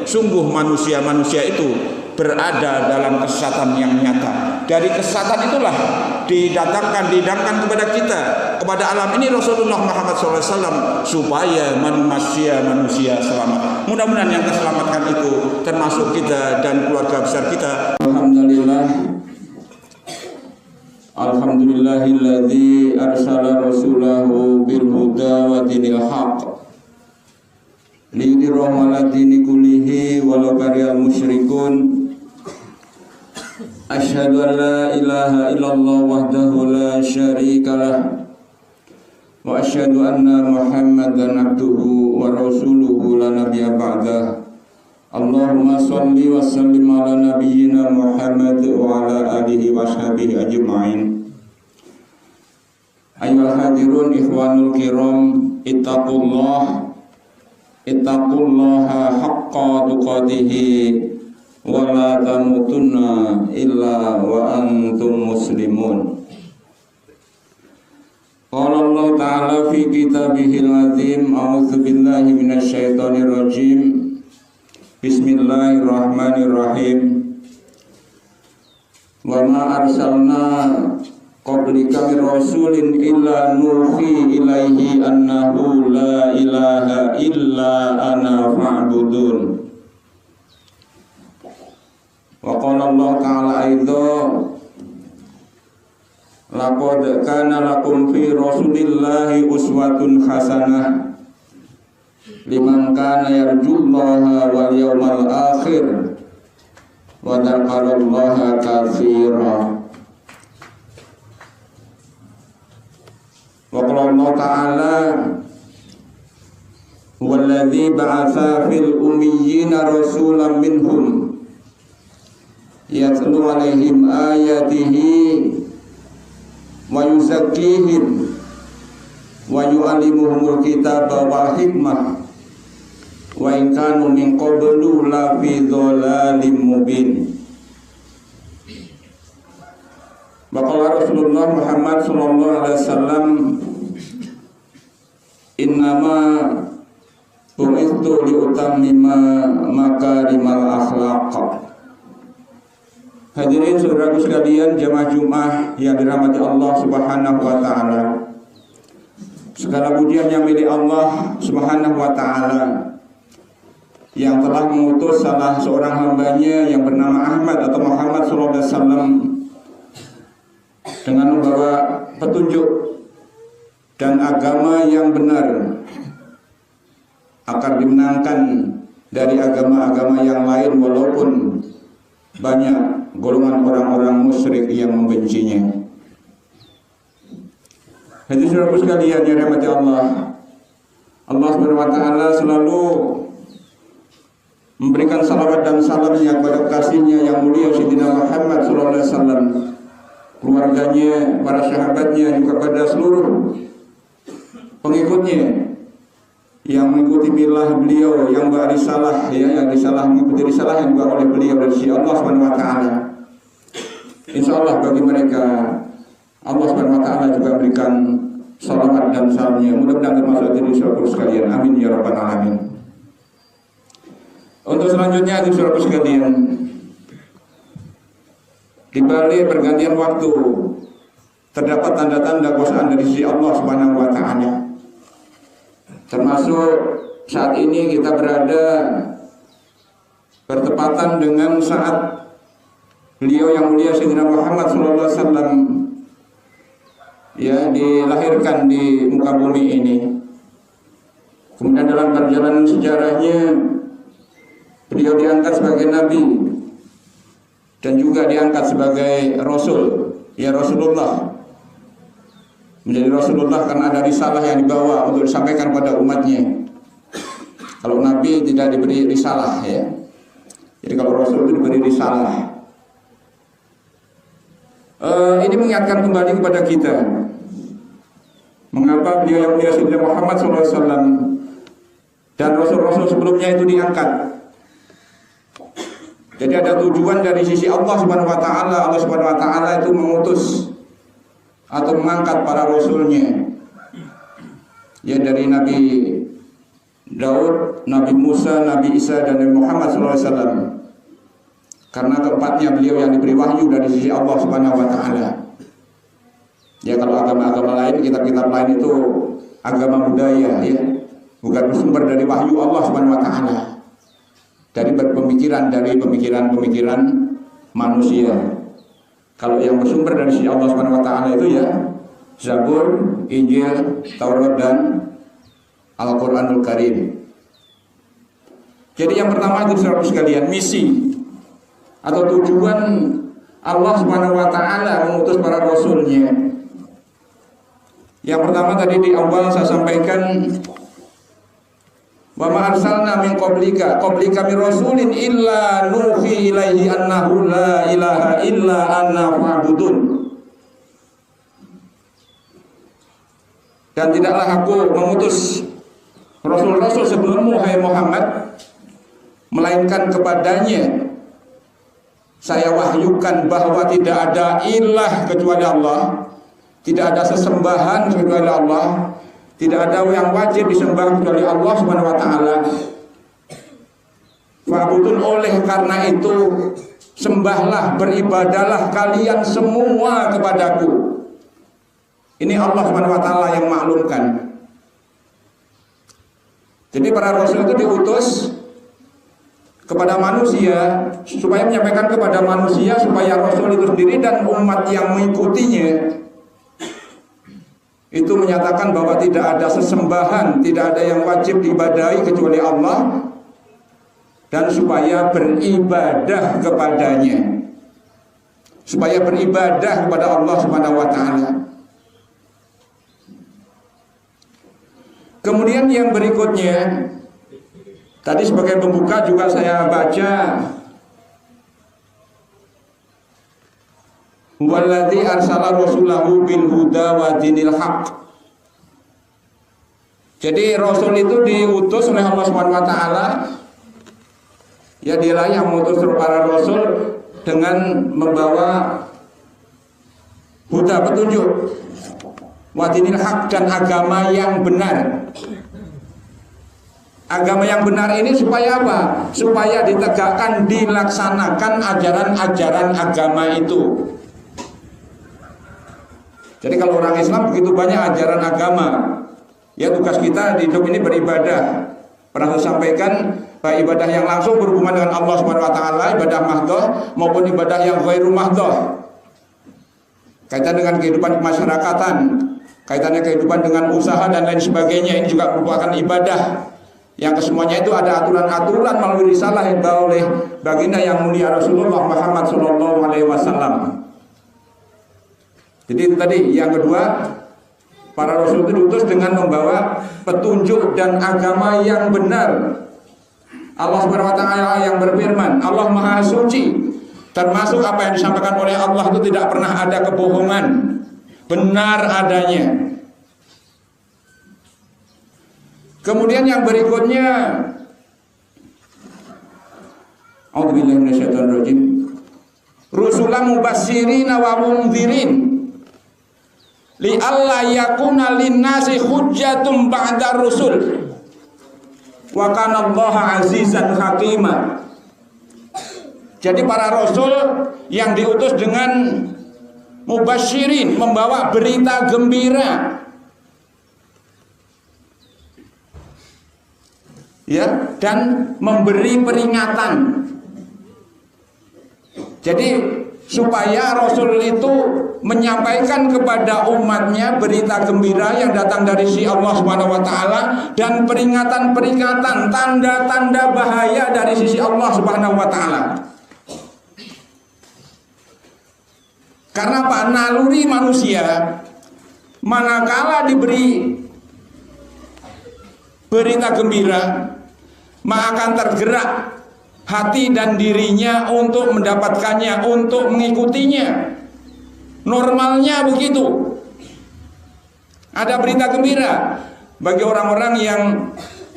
sungguh manusia-manusia itu berada dalam kesesatan yang nyata. dari kesesatan itulah didamkan kepada kita, kepada alam ini Rasulullah Muhammad SAW, supaya manusia selamat. Mudah-mudahan yang terselamatkan itu termasuk kita dan keluarga besar kita. Alhamdulillahilladzi arsala rasulahu bil huda wa dinil haqq liyudhhirahu 'ala dini kullihi walau karihal musyrikun. Asyhadu an la ilaha illallah wahdahu la syarikalah wa asyhadu anna Muhammadan abduhu wa rasuluhu la nabiyya ba'dah. Allahumma shalli wa sallim ala nabiyyina Muhammad wa ala alihi wa sahbihi ajma'in. Ayyuhal hadirun ikhwanul kiram, ittaqullaha haqqa tuqatihi wa la tamutunna illa wa antum muslimun. Qala Allah ta'ala fi kitabihil azim, a'udzu billahi minasy syaithanir rajim. Bismillahirrahmanirrahim. Wa ma arsalna qablika min rasulin illa nuhi ilaihi annahu la ilaha illa ana fa'budun. Wa qala Allah ta'ala aidan, laqad kana lakum fi rasulillahi uswatun hasanah liman kana yarjullaha wal yawmal akhir wa dzakarallaha katsira. Wa qala Allah ta'ala huwallazi ba'atsa fil ummiyina rasulan minhum yatlu 'alaihim ayatihi wa yuzakkihim wa yu'allimuhumul kitaba wal hikmah wa in kanu min qablu la fi dhalalin mubin. Maka Rasulullah Muhammad sallallahu alaihi wasallam, innama bu'ithu liutammima makarimal akhlaq. Hadirin saudaraku sekalian, jamaah Jumat yang dirahmati Allah Subhanahu wa taala. Segala pujian yang milik Allah Subhanahu wa taala yang telah mengutus salah seorang hambanya yang bernama Ahmad atau Muhammad sallallahu alaihi wasallam dengan membawa petunjuk dan agama yang benar, akan dimenangkan dari agama-agama yang lain walaupun banyak golongan orang-orang musyrik yang membencinya. Hadirin saudaraku sekalian yang dirahmati Allah, Allah Subhanahu wa taala selalu memberikan salawat dan salamnya kepada kasihnya yang mulia Sayyidina Muhammad sallallahu alaihi wasallam, keluarganya, para sahabatnya, juga kepada seluruh pengikutnya yang mengikuti milah beliau, yang berisalah, yang risalah mengikuti risalah yang dibawa oleh beliau dari sisi Allah Subhanahu wa taala. Insyaallah bagi mereka Allah Subhanahu wa taala juga berikan salawat dan salamnya. Mudah-mudahan termasuk dari saudara sekalian. Amin ya rabbal alamin. Untuk selanjutnya hadirin saudara sekalian, di balik pergantian waktu terdapat tanda-tanda kuasaan dari sisi Allah Subhanahu wa taala. Termasuk saat ini kita berada bertepatan dengan saat beliau yang mulia Sayyidina Muhammad sallallahu alaihi wasallam ya dilahirkan di muka bumi ini. Kemudian dalam perjalanan sejarahnya beliau diangkat sebagai nabi dan juga diangkat sebagai rasul, ya Rasulullah. Menjadi Rasulullah karena ada risalah yang dibawa untuk disampaikan pada umatnya. Kalau nabi tidak diberi risalah, ya. Jadi kalau rasul itu diberi risalah. Ini mengingatkan kembali kepada kita mengapa beliau yang mulia Sayyidina Muhammad SAW dan rasul-rasul sebelumnya itu diangkat. Jadi ada tujuan dari sisi Allah Subhanahu wa taala. Allah Subhanahu wa taala itu mengutus atau mengangkat para rasulnya. Ya, dari Nabi Daud, Nabi Musa, Nabi Isa dan Nabi Muhammad SAW. karena keempatnya beliau yang diberi wahyu dari sisi Allah Subhanahu wa taala. Ya, kalau agama-agama lain, kitab-kitab lain itu agama budaya, ya, bukan bersumber dari wahyu Allah Subhanahu wa taala. Dari pemikiran manusia. Kalau yang bersumber dari sisi Allah Subhanahu wa taala itu ya Zabur, Injil, Taurat dan Al-Qur'anul Karim. Jadi yang pertama itu saudara sekalian, misi atau tujuan Allah Subhanahu wa taala mengutus para rasulnya. Yang pertama tadi di awal saya sampaikan, wa ma arsalna min qablika min rasulin illa nuhi ilaihi annahu la ilaha illa anna fa'budun. Dan tidaklah aku mengutus rasul-rasul sebelummu hai Muhammad, melainkan kepadanya saya wahyukan bahwa tidak ada ilah kecuali Allah, tidak ada sesembahan kecuali Allah, tidak ada yang wajib disembah kecuali Allah Subhanahu wa taala. Fa'budun, oleh karena itu sembahlah, beribadahlah kalian semua kepadaku. Ini Allah Subhanahu wa taala yang maklumkan. Jadi para rasul itu diutus kepada manusia supaya menyampaikan kepada manusia, supaya rasul itu sendiri dan umat yang mengikutinya itu menyatakan bahwa tidak ada sesembahan, tidak ada yang wajib diibadahi kecuali Allah, dan supaya beribadah kepadanya, supaya beribadah kepada Allah Subhanahu wa taala. Kemudian yang berikutnya, tadi sebagai pembuka juga saya baca, walladzi arsala rasulahu bil huda wa dinil haq. Jadi rasul itu diutus oleh Allah Subhanahu wa taala. Ya, dialah yang mengutus para rasul dengan membawa huda, petunjuk, wa dinil haq, dan agama yang benar. Agama yang benar ini supaya apa? Supaya ditegakkan, dilaksanakan ajaran-ajaran agama itu. Jadi kalau orang Islam begitu banyak ajaran agama, ya tugas kita di hidup ini beribadah. Pernah saya sampaikan, baik ibadah yang langsung berhubungan dengan Allah Subhanahu wa taala, ibadah mahdhah, maupun ibadah yang ghairu mahdhah. Kaitan dengan kehidupan kemasyarakatan, kaitannya kehidupan dengan usaha dan lain sebagainya, ini juga merupakan ibadah. Yang kesemuanya itu ada aturan-aturan melalui risalah yang dibawa oleh baginda yang mulia Rasulullah Muhammad SAW. Jadi itu tadi yang kedua, para rasul itu diutus dengan membawa petunjuk dan agama yang benar. Allah Subhanahu wa taala yang berfirman, Allah Maha Suci, termasuk apa yang disampaikan oleh Allah itu tidak pernah ada kebohongan, benar adanya. Kemudian yang berikutnya, a'udzubillahi minasyaitonir rajim, rusulan mubasyirina wa mundzirin li alla yakuna linnasi hujjatum ba'da rusul wa kana Allaha azizan hakima. Jadi para rasul yang diutus dengan mubasyirin, membawa berita gembira, ya, dan memberi peringatan. Jadi supaya rasul itu menyampaikan kepada umatnya berita gembira yang datang dari si Allah Subhanahu wa taala, dan peringatan-peringatan, tanda-tanda bahaya dari sisi Allah Subhanahu wa taala. Karena apa? Naluri manusia manakala diberi berita gembira, maka akan tergerak hati dan dirinya untuk mendapatkannya, untuk mengikutinya. Normalnya begitu. Ada berita gembira bagi orang-orang yang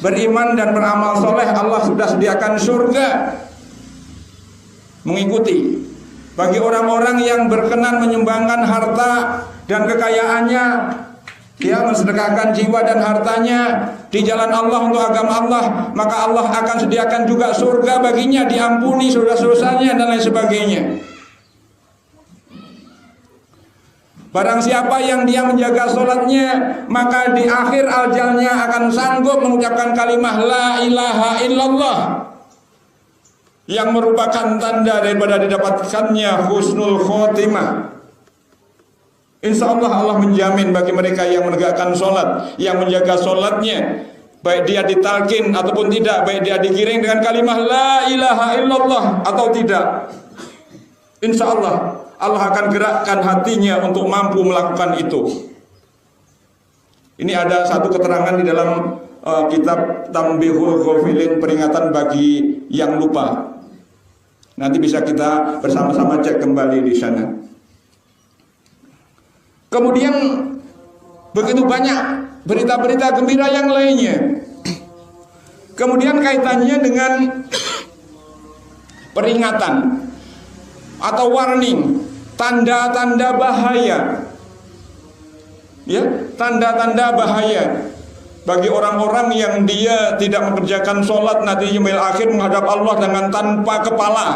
beriman dan beramal soleh, Allah sudah sediakan surga, mengikuti. Bagi orang-orang yang berkenan menyumbangkan harta dan kekayaannya dia mensedekahkan jiwa dan hartanya di jalan Allah untuk agama Allah, maka Allah akan sediakan juga surga baginya, diampuni dosa-dosanya dan lain sebagainya. Barang siapa yang dia menjaga sholatnya, maka di akhir ajalnya akan sanggup mengucapkan kalimah la ilaha illallah, yang merupakan tanda daripada didapatkannya husnul khotimah. Insya Allah, Allah menjamin bagi mereka yang menegakkan sholat, yang menjaga sholatnya, baik dia ditalkin ataupun tidak, baik dia digiring dengan kalimah la ilaha illallah atau tidak, insya Allah, Allah akan gerakkan hatinya untuk mampu melakukan itu. Ini ada satu keterangan di dalam kitab Tanbihul Ghafilin, peringatan bagi yang lupa. Nanti bisa kita bersama-sama cek kembali di sana. Kemudian begitu banyak berita-berita gembira yang lainnya. Kemudian kaitannya dengan peringatan atau warning, tanda-tanda bahaya. Ya, tanda-tanda bahaya bagi orang-orang yang dia tidak mengerjakan sholat nanti yaumil akhir menghadap Allah dengan tanpa kepala.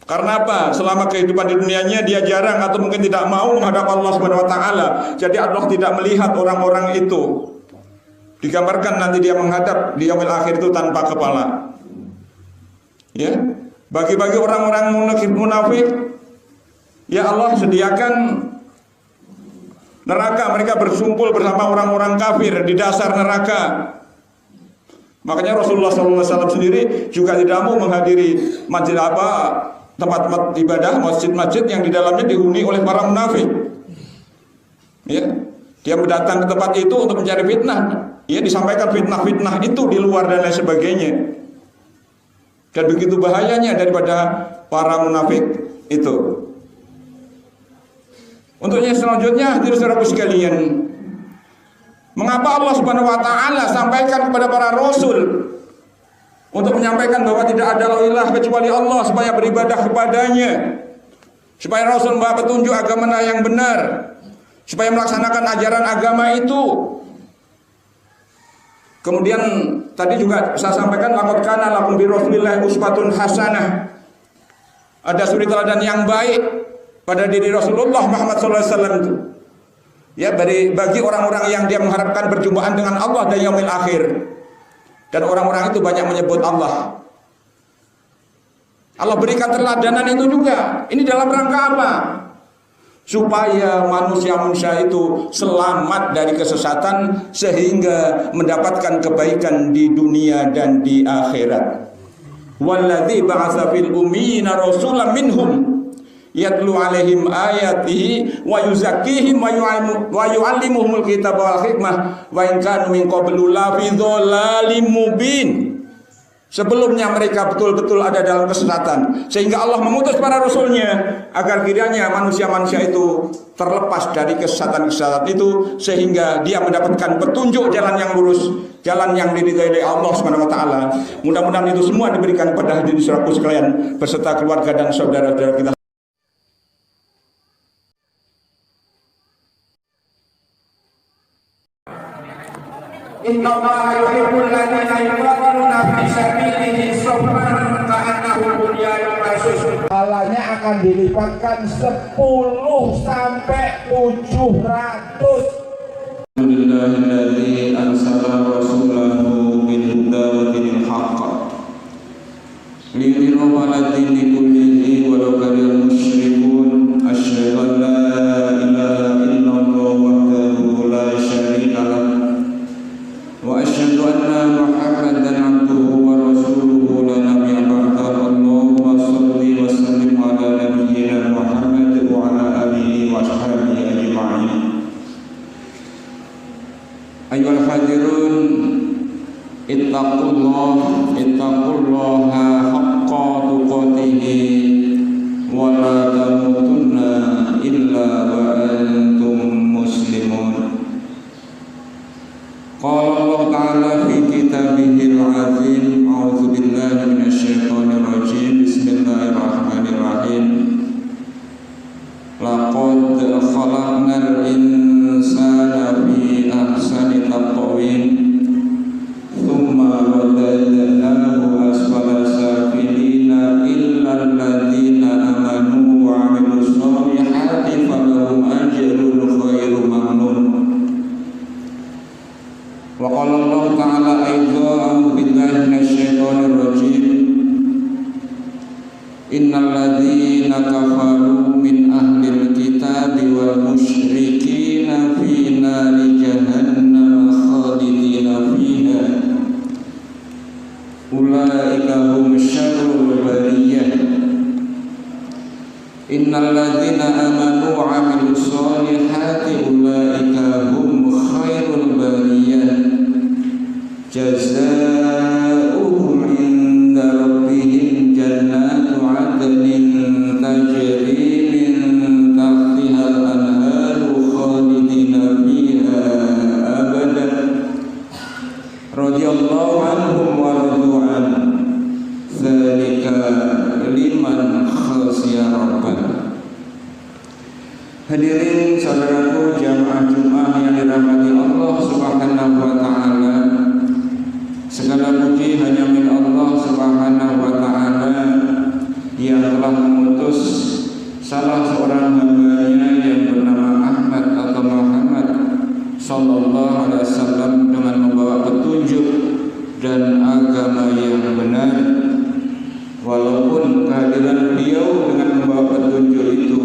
Karena apa? Selama kehidupan di dunianya dia jarang atau mungkin tidak mau menghadap Allah Subhanahu wa taala. Jadi Allah tidak melihat orang-orang itu. Digambarkan nanti dia menghadap di yaumil akhir itu tanpa kepala. Ya. Bagi-bagi orang-orang munafik, ya Allah sediakan neraka, mereka bersumpul bersama orang-orang kafir di dasar neraka. Makanya Rasulullah SAW sendiri juga tidak mau menghadiri masjid tempat-tempat ibadah, masjid-masjid yang di dalamnya dihuni oleh para munafik. Ya, dia mendatang ke tempat itu untuk mencari fitnah. Ya, disampaikan fitnah-fitnah itu di luar dan lain sebagainya. Dan begitu bahayanya daripada para munafik itu. Untuk yang selanjutnya, hadirin sekalian, mengapa Allah Subhanahu wa taala sampaikan kepada para rasul untuk menyampaikan bahwa tidak ada ilah kecuali Allah, supaya beribadah kepadanya, supaya Rasul membawa petunjuk agama yang benar, supaya melaksanakan ajaran agama itu. Kemudian tadi juga saya sampaikan, laqad kana lakum bi rasulillahi uswatun hasanah. Ada suri teladan yang baik pada diri Rasulullah Muhammad SAW itu. Ya, bagi orang-orang yang dia mengharapkan perjumpaan dengan Allah dan yaumil akhir. Dan orang-orang itu banyak menyebut Allah. Allah berikan teladanan itu juga. Ini dalam rangka apa? Supaya manusia-manusia itu selamat dari kesesatan, sehingga mendapatkan kebaikan di dunia dan di akhirat. Walladzi ba'atsa fil ummiyina rasulan minhum yatlu alaihim ayatihi wa yuzakkihim wa yu'allimuhumul kitaba wal hikmah wa in kanu min qablu la fi dhalalim mubin. Sebelumnya mereka betul-betul ada dalam kesesatan, sehingga Allah mengutus para rasulnya agar kiranya manusia-manusia itu terlepas dari kesesatan-kesesatan itu, sehingga dia mendapatkan petunjuk jalan yang lurus, jalan yang diridhai oleh Allah Subhanahu wa taala. Mudah-mudahan itu semua diberikan kepada hadirin saudaraku sekalian beserta keluarga dan saudara-saudara kita. Inna Allah yuhibbul ladzina yuqatiluna fi sabilihi saffan ka'annahum bunyanun marsus. Pahalanya akan dilipatkan 10 sampai 700. Alhamdulillahilladzi arsala rasulahu bil huda wa dinil haqq liyudhhirahu 'ala dini kullihi walau karihal musyrikun. Asyhadu an la ilaha illallah wahdahu la syarika lah wa asyhadu anna Muhammadan 'abduhu wa rasuluhu la nabiyya ba'dahu. Allahumma shalli wa sallim 'ala nabiyyina Muhammad wa 'ala alihi wa sahbihi ajma'in. Ayyuhal hadirun, ittaqullaha haqqa tuqatih wa la tamutunna illa wa antum muslimun. Qala Allah Ta'ala fi kitabihil azim, a'udzu billahi minasyaitonir rajim, bismillahirrahmanirrahim. laqad khalaqnal insana fi ahsani taqwim thumma radadnahu asfala safilina illa alladhina amanu wa 'amilus solihati falahum ajrun ghairu mamnun. Wa qala Allah ta'ala aidan a'udzu billahi minasyaitonir rajim innal ladzina kafaru min ahlil kitabi wal musyrikina fi nari jahannam khalidina fiha ulaika hum syarrul bariyah. Innal ladzina amanu wa 'amilus solihati ulaika hum khairul bariyah jazaa'uhum 'inda rabbihim jannatu 'adnin tajri min tahtiha al-anharu khalidina fiha abada radhiyallahu anhum wa radu an dzalika liman khashiya rabbah. Hadirin saudaraku jamaah Jumat yang dirahmati Allah Subhanahu wa taala, segala puji hanya milik Allah Subhanahu wa taala yang telah mengutus salah seorang hamba-Nya yang bernama Ahmad atau Muhammad sallallahu alaihi wasallam dengan membawa petunjuk dan agama yang benar. Walaupun kehadiran beliau dengan membawa petunjuk itu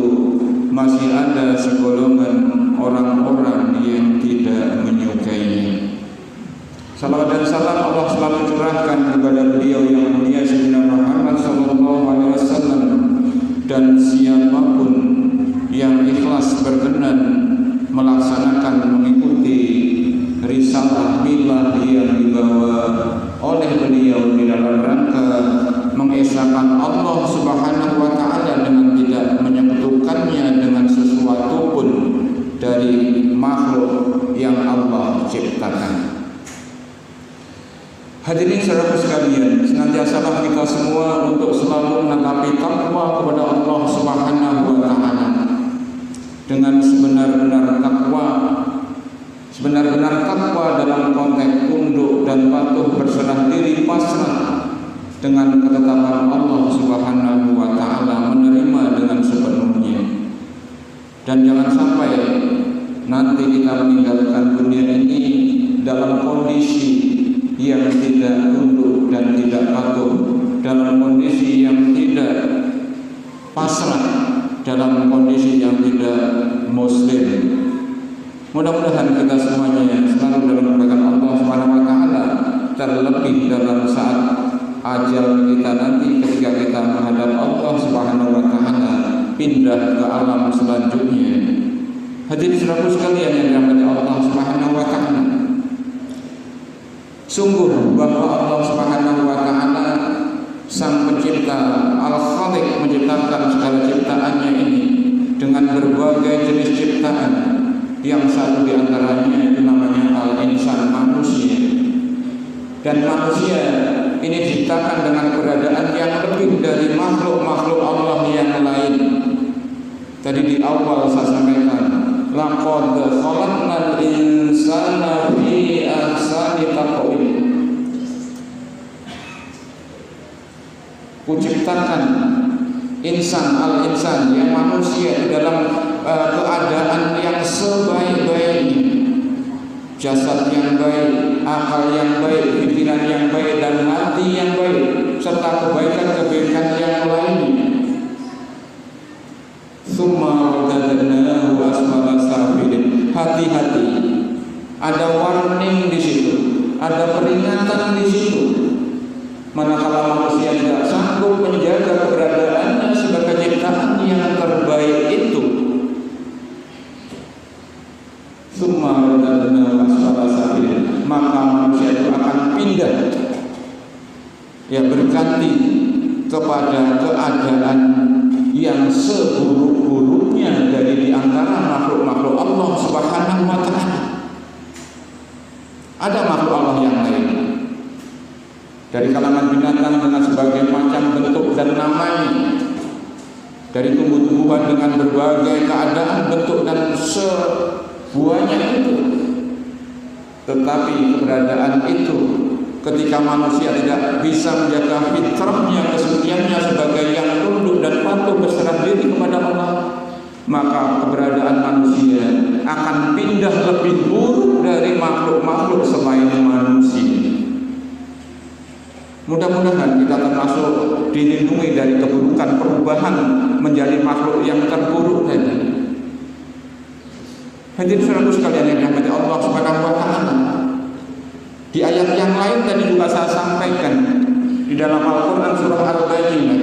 masih ada segolongan orang-orang yang tidak menyukainya. Salawat dan salam Allah selalu curahkan kepada beliau yang mulia Sayyidina Muhammad sallallahu alaihi wasallam dan siapapun yang ikhlas berkenan melaksanakan mengikuti risalah milah yang dibawa oleh beliau di dalam rangka mengesahkan Allah Subhanahu wa taala dengan tidak menyekutukannya dengan sesuatu pun dari makhluk yang Allah ciptakan. Hadirin saudara sekalian, senantiasalah kita semua untuk selalu menetapi takwa kepada Allah Subhanahu wa taala dengan sebenar-benar takwa. Sebenar-benar takwa dalam konteks tunduk dan patuh, berserah diri, pasrah dengan ketetapan Allah Subhanahu wa taala, menerima dengan sepenuhnya. Dan jangan sampai nanti kita meninggalkan dunia ini dalam kondisi yang tidak tunduk dan tidak patuh, dalam kondisi yang tidak pasrah, dalam kondisi yang tidak muslim. Mudah-mudahan kita semuanya selalu dalam kebaikan Allah Subhanahu wa taala, terlebih dalam saat ajal kita nanti ketika kita menghadap Allah Subhanahu wa taala, pindah ke alam selanjutnya. Hadirin saudaraku sekalian yang dirahmati Allah Subhanahu wa taala, sungguh bahwa Allah Subhanahu wa taala Sang Pencipta, Al-Khaliq, menciptakan segala ciptaannya ini dengan berbagai jenis ciptaan. Yang satu di antaranya itu namanya al-insan, manusia. Dan manusia ini diciptakan dengan keberadaan yang lebih dari makhluk-makhluk Allah yang lain. Tadi di awal saya sampaikan, laqad khalaqnal insana fi ahsani taqwim. Kuciptakan insan, al-insan, yang manusia di dalam keadaan yang sebaik-baiknya, jasad yang baik, akal yang baik, pikiran yang baik, dan hati yang baik, serta kebaikan-kebaikan yang lainnya. Tsumma radadnahu asfala safilin. Hati-hati, ada warning di situ, ada peringatan di situ. Manakala manusia tidak sanggup menjaga keberadaannya sebagai ciptaan yang terbaik itu, tsumma radadnahu asfala safilin, maka manusia itu akan pindah, ya, berganti kepada keadaan yang seburuk-buruknya dari di antara makhluk-makhluk Allah Subhanahu wa taala. Ada makhluk Allah yang lain dari kalangan binatang dengan sebagai macam bentuk dan namanya, dari tumbuh-tumbuhan dengan berbagai keadaan, bentuk dan sebuahnya itu. Tetapi keberadaan itu ketika manusia tidak bisa menjaga fitrahnya, kesuciannya sebagai yang tunduk dan patuh berserah diri kepada Allah, maka keberadaan manusia akan pindah lebih buruk dari makhluk-makhluk selain manusia. Mudah-mudahan kita termasuk dilindungi dari keburukan perubahan menjadi makhluk yang terburuk tadi. Hadirin saudara sekalian yang dirahmati Allah Subhanahu wa taala. Di ayat yang lain tadi juga saya sampaikan di dalam Al-Qur'an surah Al-Bayyinah,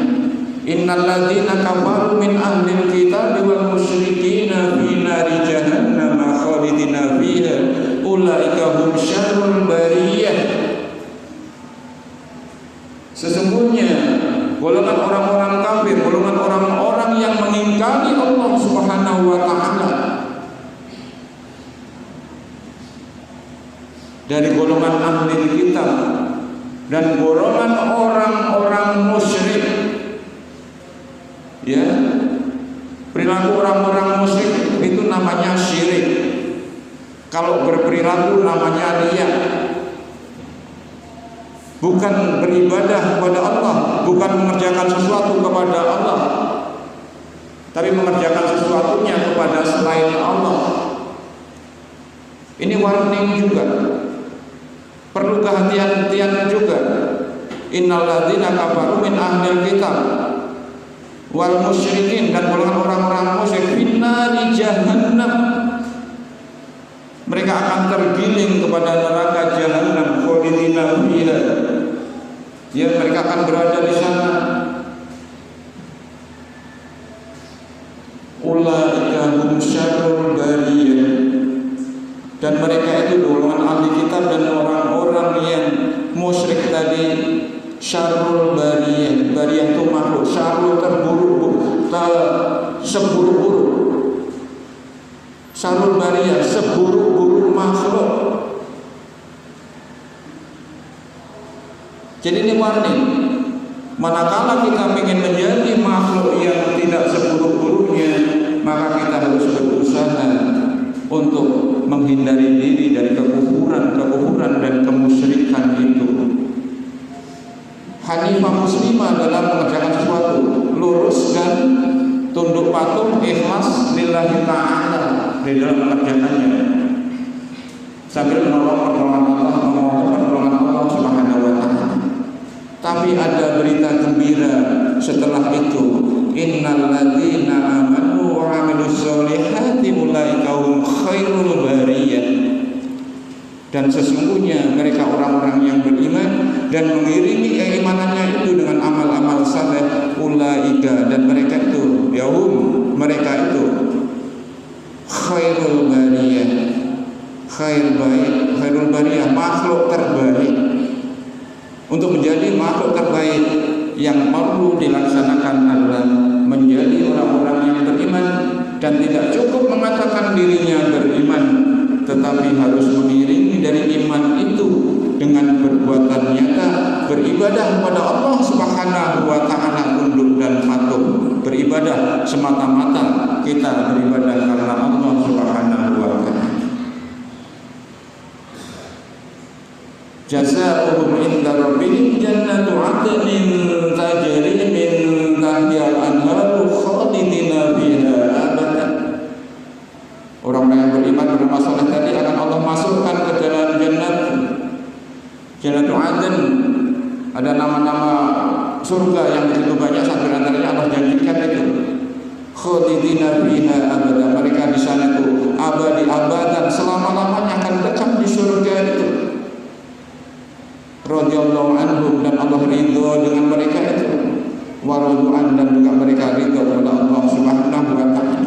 innal ladzina kafaru min ahlil kitabi wal musyrikina fi nari jahannam khalidina fiha ulaika hum syarrul bariyah. Sesungguhnya golongan orang-orang kafir, golongan orang-orang yang mengingkari Allah Subhanahu wa taala dari golongan ahli kitab dan golongan orang-orang musyrik, ya, perilaku orang-orang musyrik itu namanya syirik. Kalau berperilaku namanya riya. Bukan beribadah kepada Allah, bukan mengerjakan sesuatu kepada Allah, tapi mengerjakan sesuatunya kepada selain Allah. Ini warning juga, perlu kehati-hatian juga. Innal ladzina kafaru min ahlil kitab wal musyrikin, dan golongan orang-orang musyrik finnari jahannam, mereka akan tergiling kepada neraka jahannam khalidina fiha, ya, mereka akan berada di sana. Ulaika hum syarrul bariyah, dan mereka itu golongan ahli kitab dan orang-orang yang musyrik tadi syarrul bariyah. Bariyah itu makhluk, syarrul terburuk, seburuk-buruk. Syarrul bariyah, seburuk-buruk makhluk. Jadi ini warning. Manakala kita ingin menjadi makhluk yang tidak seburuk-buruknya, maka kita harus berusaha untuk menghindari diri dari kekufuran dan kemusyrikan itu. Hanifah muslimah dalam mengerjakan sesuatu, lurus dan tunduk patuh, ikhlas lillahi ta'ala di dalam mengerjakannya, sambil menolong pertolongan Allah, memohon pertolongan Allah Subhanahu wa taala. Tapi ada berita gembira setelah itu, innal ladzina amanu wa 'amilus sholihati ulaika hum khairul bariyah, dan sesungguhnya mereka orang-orang yang beriman dan mengiringi keimanannya itu dengan amal-amal saleh, ulaika, dan mereka itu yahum, mereka itu khairul bariyah, khairul bariyah, makhluk terbaik. Untuk menjadi makhluk terbaik yang perlu dilaksanakan adalah menjadi orang-orang yang beriman, dan tidak cukup mengatakan dirinya beriman, tetapi harus mengiringi dari iman itu dengan perbuatan nyata, beribadah kepada Allah Subhanahu wa taala tunduk dan patuh. Beribadah semata-mata kita beribadah karena Allah Subhanahu wa taala. Jazaohum inda rabbihim jannatu 'adnin tajri min tahtiha al-anharu khalidina fiha abadan. Orang-orang yang beriman beramal saleh tadi akan Allah masukkan ke dalam Jannatu 'Adn. Ada nama-nama surga yang begitu banyak, satu antaranya Allah janjikan itu khalidina fiha abadan. Mereka di sana itu abadi abadan, selama-lamanya akan kekal di surga itu. Radhiyallahu anhum, dan Allah ridho dengan mereka itu. Waradu'an, dan juga mereka ridho kepada Allah Subhanahu wa taala.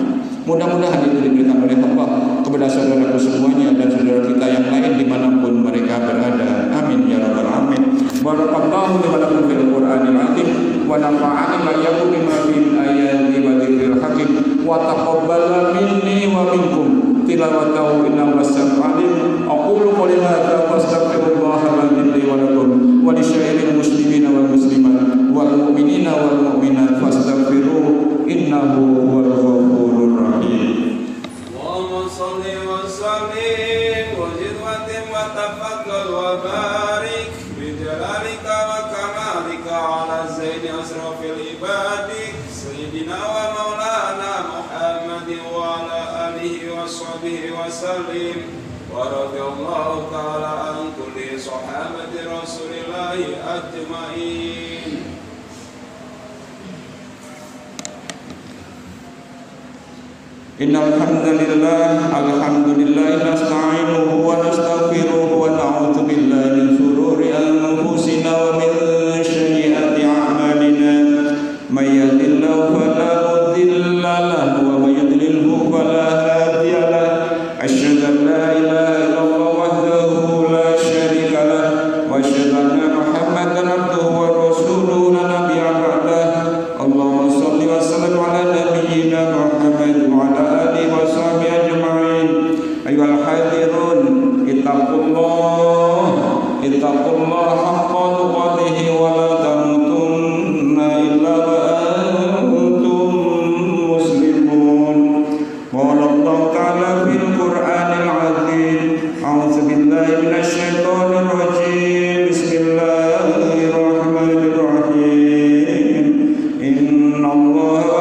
Mudah-mudahan itu diberikan oleh Allah kepada saudaraku semuanya dan saudara kita yang lain dimanapun mereka berada. Amin ya rabbal alamin. Barakallahu li wa lakum fil Qur'anil azim wa nafa'ani wa iyyakum bima fil ayati wa dzikril hakim wa taqabbal minni wa minkum tilawatahu innahu was-sami'ul 'alim. Aqulu qawli hadza fastaghfirullaha li wa lakum wa li sa'iril muslimina wal muslimat wal mu'minina wal mu'minat fastaghfiruhu innahu huwal ghafur. وعلى آله وصحبه وسلم ورضي الله تعالى عن كل صحابة رسول الله أجمعين. Innal hamdalillah nasta'inuhu wa nastaghfiruhu wa na'udzu billahi min shururi anfusina wa min sayyiati a'malina. May yahdihillahu fala mudilla lahu wa may yudlilhu fala hadiya lahu. Asyhadu an la ilaha illallah wahdahu la syarika lahu wa asyhadu anna Muhammadan abduhu wa rasuluhu la nabiyya ba'dahu. Allahumma shalli wa sallim ala nabiyyina Muhammad wa ala alihi wa sahbihi ajma'in. Ayyuhal hadirun, ittaqullah haqqa tuqatih wa la tamutunna illa wa antum muslimun. Qala Allah ta'ala fil Qur'anil 'azim. A'udzu billahi minasy syaithanir rajim. Bismillahirrahmanirrahim. Innallaha wa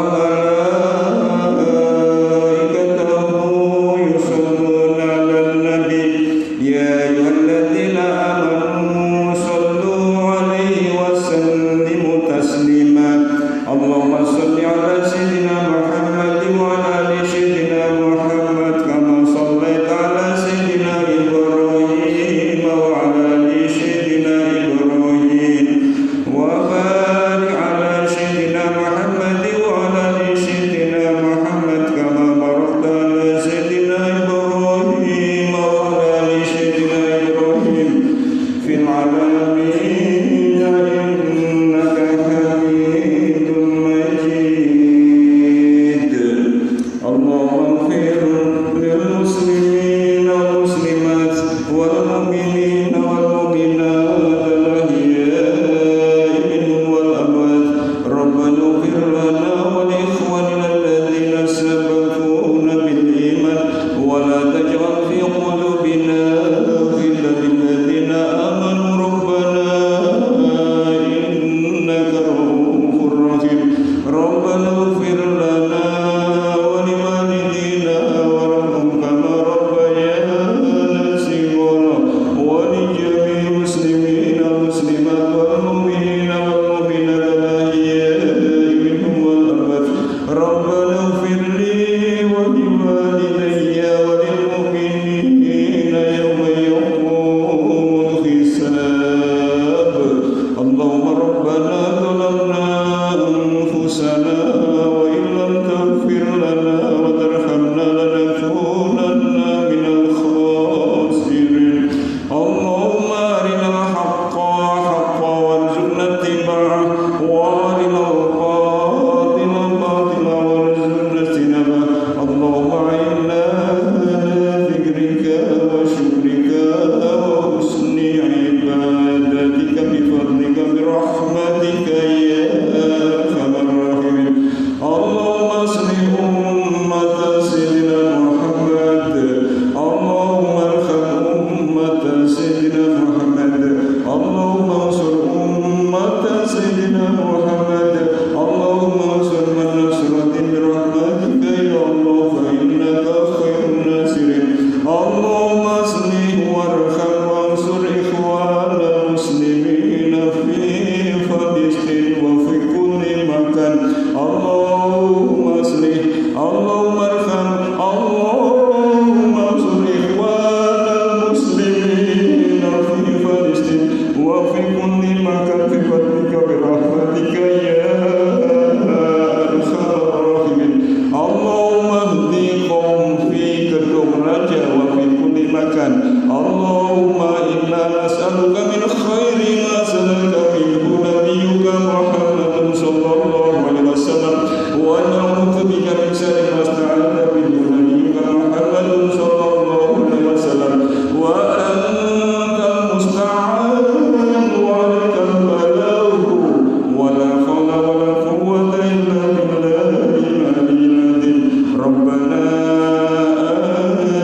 Rabbana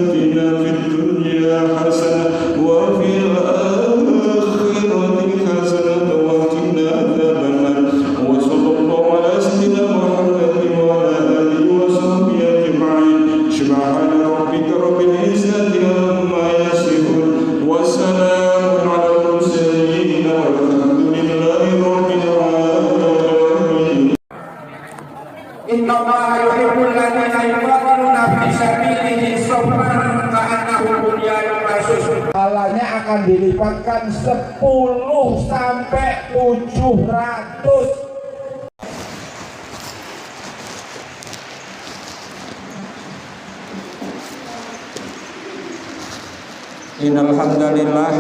atina fid dunya hasanah سبحان ربك رب العزة عما يصفون وسلام على المرسلين والحمد لله رب العالمين. إن الله يحب الذين يقاتلون في سبيله صفا كأنهم بنيان مرصوص. Pahalanya akan dilipatkan 10 sampai 700. Innal hamdalillah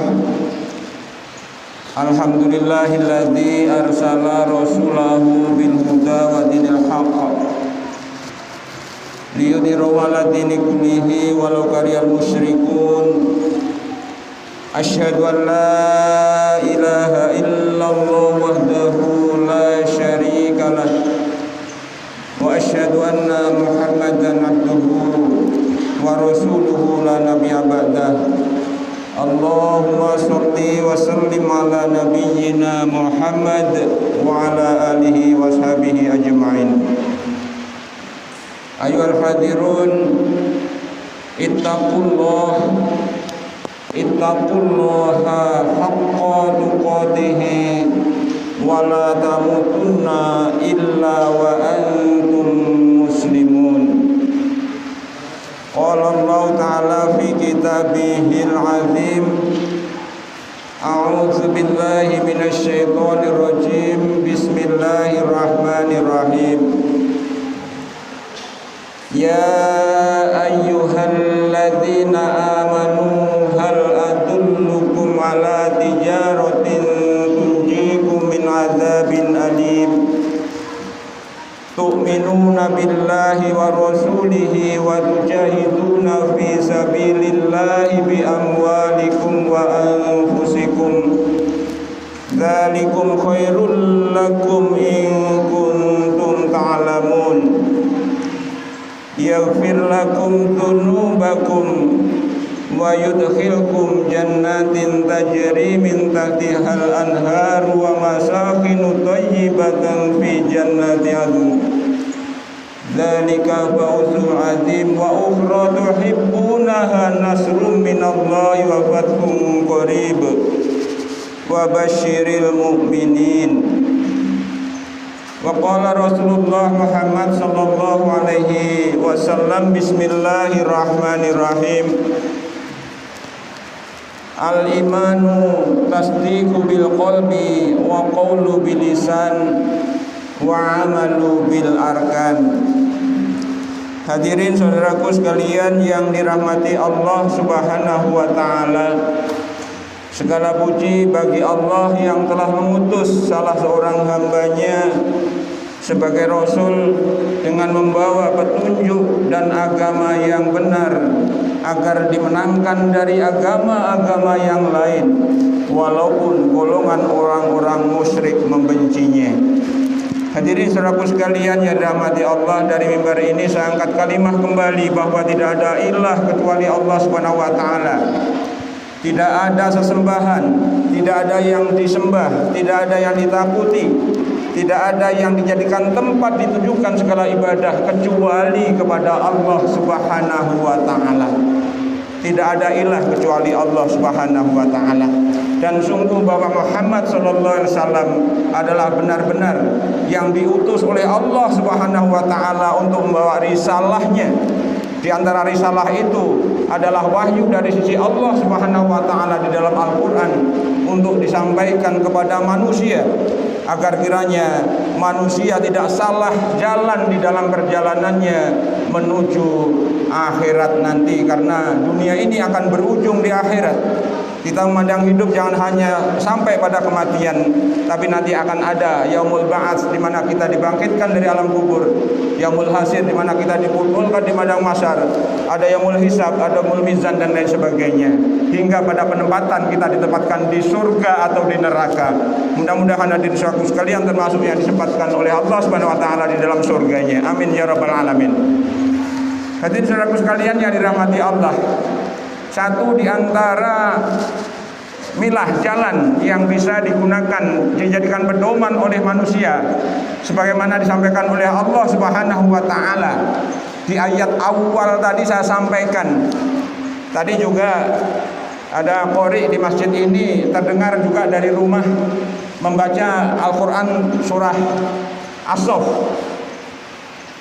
alhamdulillahilladzi arsala rasulahu bil huda wa dinil haqq liyudhhirahu 'ala dini kullihi walau karihal musyrikun. Asyhadu an la ilaha illallah wahdahu la syarika lah wa asyhadu anna Muhammadan abduhu wa rasuluhu la nabiyya ba'dah. Allahumma sholli wa sallim ala nabiyyina Muhammad wa ala alihi wa sahbihi ajma'in. Ayyuhal hadirun, ittaqullaha haqqa tuqatih wa la tamutunna illa wa antum muslimun. Qala Allah Ta'ala fi kitabihil azim. A'udzu billahi minasy syaithanir rajim. Bismillahirrahmanirrahim. Ya ayyuhalladzina amanu hal adullukum ala tijaratin tunjikum min adzabin alim. Tu'minuna billahi wa rasulihi wa tujahiduna fi sabilillahi bi amwalikum wa anfusikum. Dzalikum khairul lakum in kuntum ta'lamun. Yaghfir lakum dzunubakum wa yudkhilkum jannatin tajri min tahtihal anhar wa masakinu thayyibatan fi jannati adn. Dzalika fawzul azim wa ukhra tuhibbunaha nasrun minallahi wa fathun qarib wa basyiril mu'minin. Wa qala Rasulullah Muhammad sallallahu alaihi wasallam, bismillahirrahmanirrahim. Al-imanu tasdiqu bil qalbi wa qawlu bil lisan wa amalu bil arkan. Hadirin saudaraku sekalian yang dirahmati Allah Subhanahu wa taala. Segala puji bagi Allah yang telah mengutus salah seorang hambanya sebagai Rasul dengan membawa petunjuk dan agama yang benar, agar dimenangkan dari agama-agama yang lain, walaupun golongan orang-orang musyrik membencinya. Hadirin saudaraku sekalian yang dirahmati Allah, dari mimbar ini saya angkat kalimah kembali bahwa tidak ada ilah kecuali Allah Subhanahu wa taala. Tidak ada sesembahan, tidak ada yang disembah, tidak ada yang ditakuti, tidak ada yang dijadikan tempat ditujukan segala ibadah kecuali kepada Allah Subhanahu wa taala. Tidak ada ilah kecuali Allah Subhanahu wa taala. Dan sungguh bahwa Muhammad sallallahu alaihi wasallam adalah benar-benar yang diutus oleh Allah Subhanahu wa taala untuk membawa risalahnya. Di antara risalah itu adalah wahyu dari sisi Allah Subhanahu wa taala di dalam Al-Qur'an untuk disampaikan kepada manusia, agar kiranya manusia tidak salah jalan di dalam perjalanannya menuju akhirat nanti, karena dunia ini akan berujung di akhirat. Kita memandang hidup jangan hanya sampai pada kematian, tapi nanti akan ada yaumul ba'ats, di mana kita dibangkitkan dari alam kubur, yaumul hasyr, di mana kita dikumpulkan di padang mahsyar, ada yaumul hisab, ada yaumul mizan dan lain sebagainya, hingga pada penempatan kita ditempatkan di surga atau di neraka. Mudah-mudahan hadirin sekalian termasuk yang disempatkan oleh Allah Subhanahu wa taala di dalam surganya. Amin ya rabbal alamin. Hadirin saudaraku sekalian yang dirahmati Allah, satu di antara milah jalan yang bisa digunakan, dijadikan pedoman oleh manusia, sebagaimana disampaikan oleh Allah Subhanahu wa taala Di ayat awal tadi saya sampaikan, tadi juga ada qori di masjid ini terdengar juga dari rumah membaca Al-Quran surah As-Saff.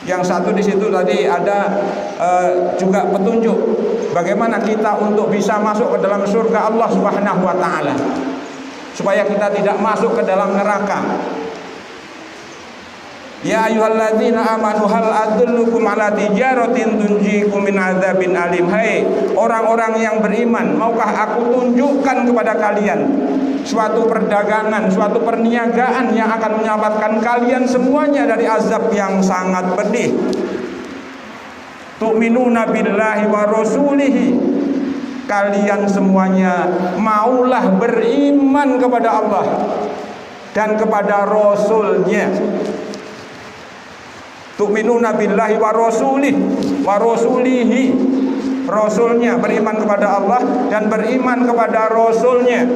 Yang satu di situ tadi ada juga petunjuk bagaimana kita untuk bisa masuk ke dalam surga Allah Subhanahu wa taala, supaya kita tidak masuk ke dalam neraka. Ya ayyuhalladzina amanu hal adullukum ala tijaratin tunjikum min adzabin alim. Hai orang-orang yang beriman, maukah aku tunjukkan kepada kalian suatu perdagangan, suatu perniagaan yang akan menyelamatkan kalian semuanya dari azab yang sangat pedih. Tu'minuna billahi wa rasulihi. Kalian semuanya maulah beriman kepada Allah dan kepada Rasulnya. Tu'minuna billahi wa rasulihi, Rasulnya, beriman kepada Allah dan beriman kepada Rasulnya.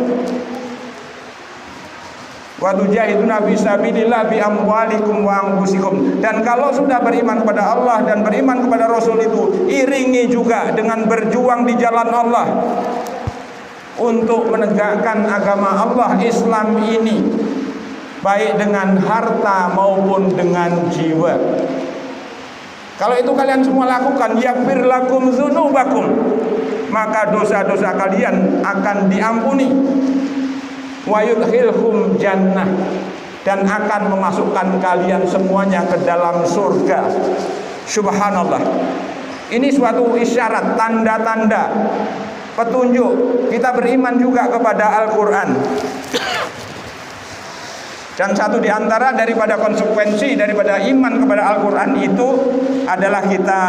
Wa tujahiduna fi sabilillah bi amwalikum wa anfusikum. Dan kalau sudah beriman kepada Allah dan beriman kepada Rasul itu, iringi juga dengan berjuang di jalan Allah untuk menegakkan agama Allah Islam ini, baik dengan harta maupun dengan jiwa. Kalau itu kalian semua lakukan, yaghfir lakum dzunubakum, maka dosa-dosa kalian akan diampuni. Wa yudkhilhum jannah, dan akan memasukkan kalian semuanya ke dalam surga. Subhanallah. Ini suatu isyarat, tanda-tanda, petunjuk kita beriman juga kepada Al-Quran. Dan satu di antara daripada konsekuensi daripada iman kepada Al-Quran itu adalah kita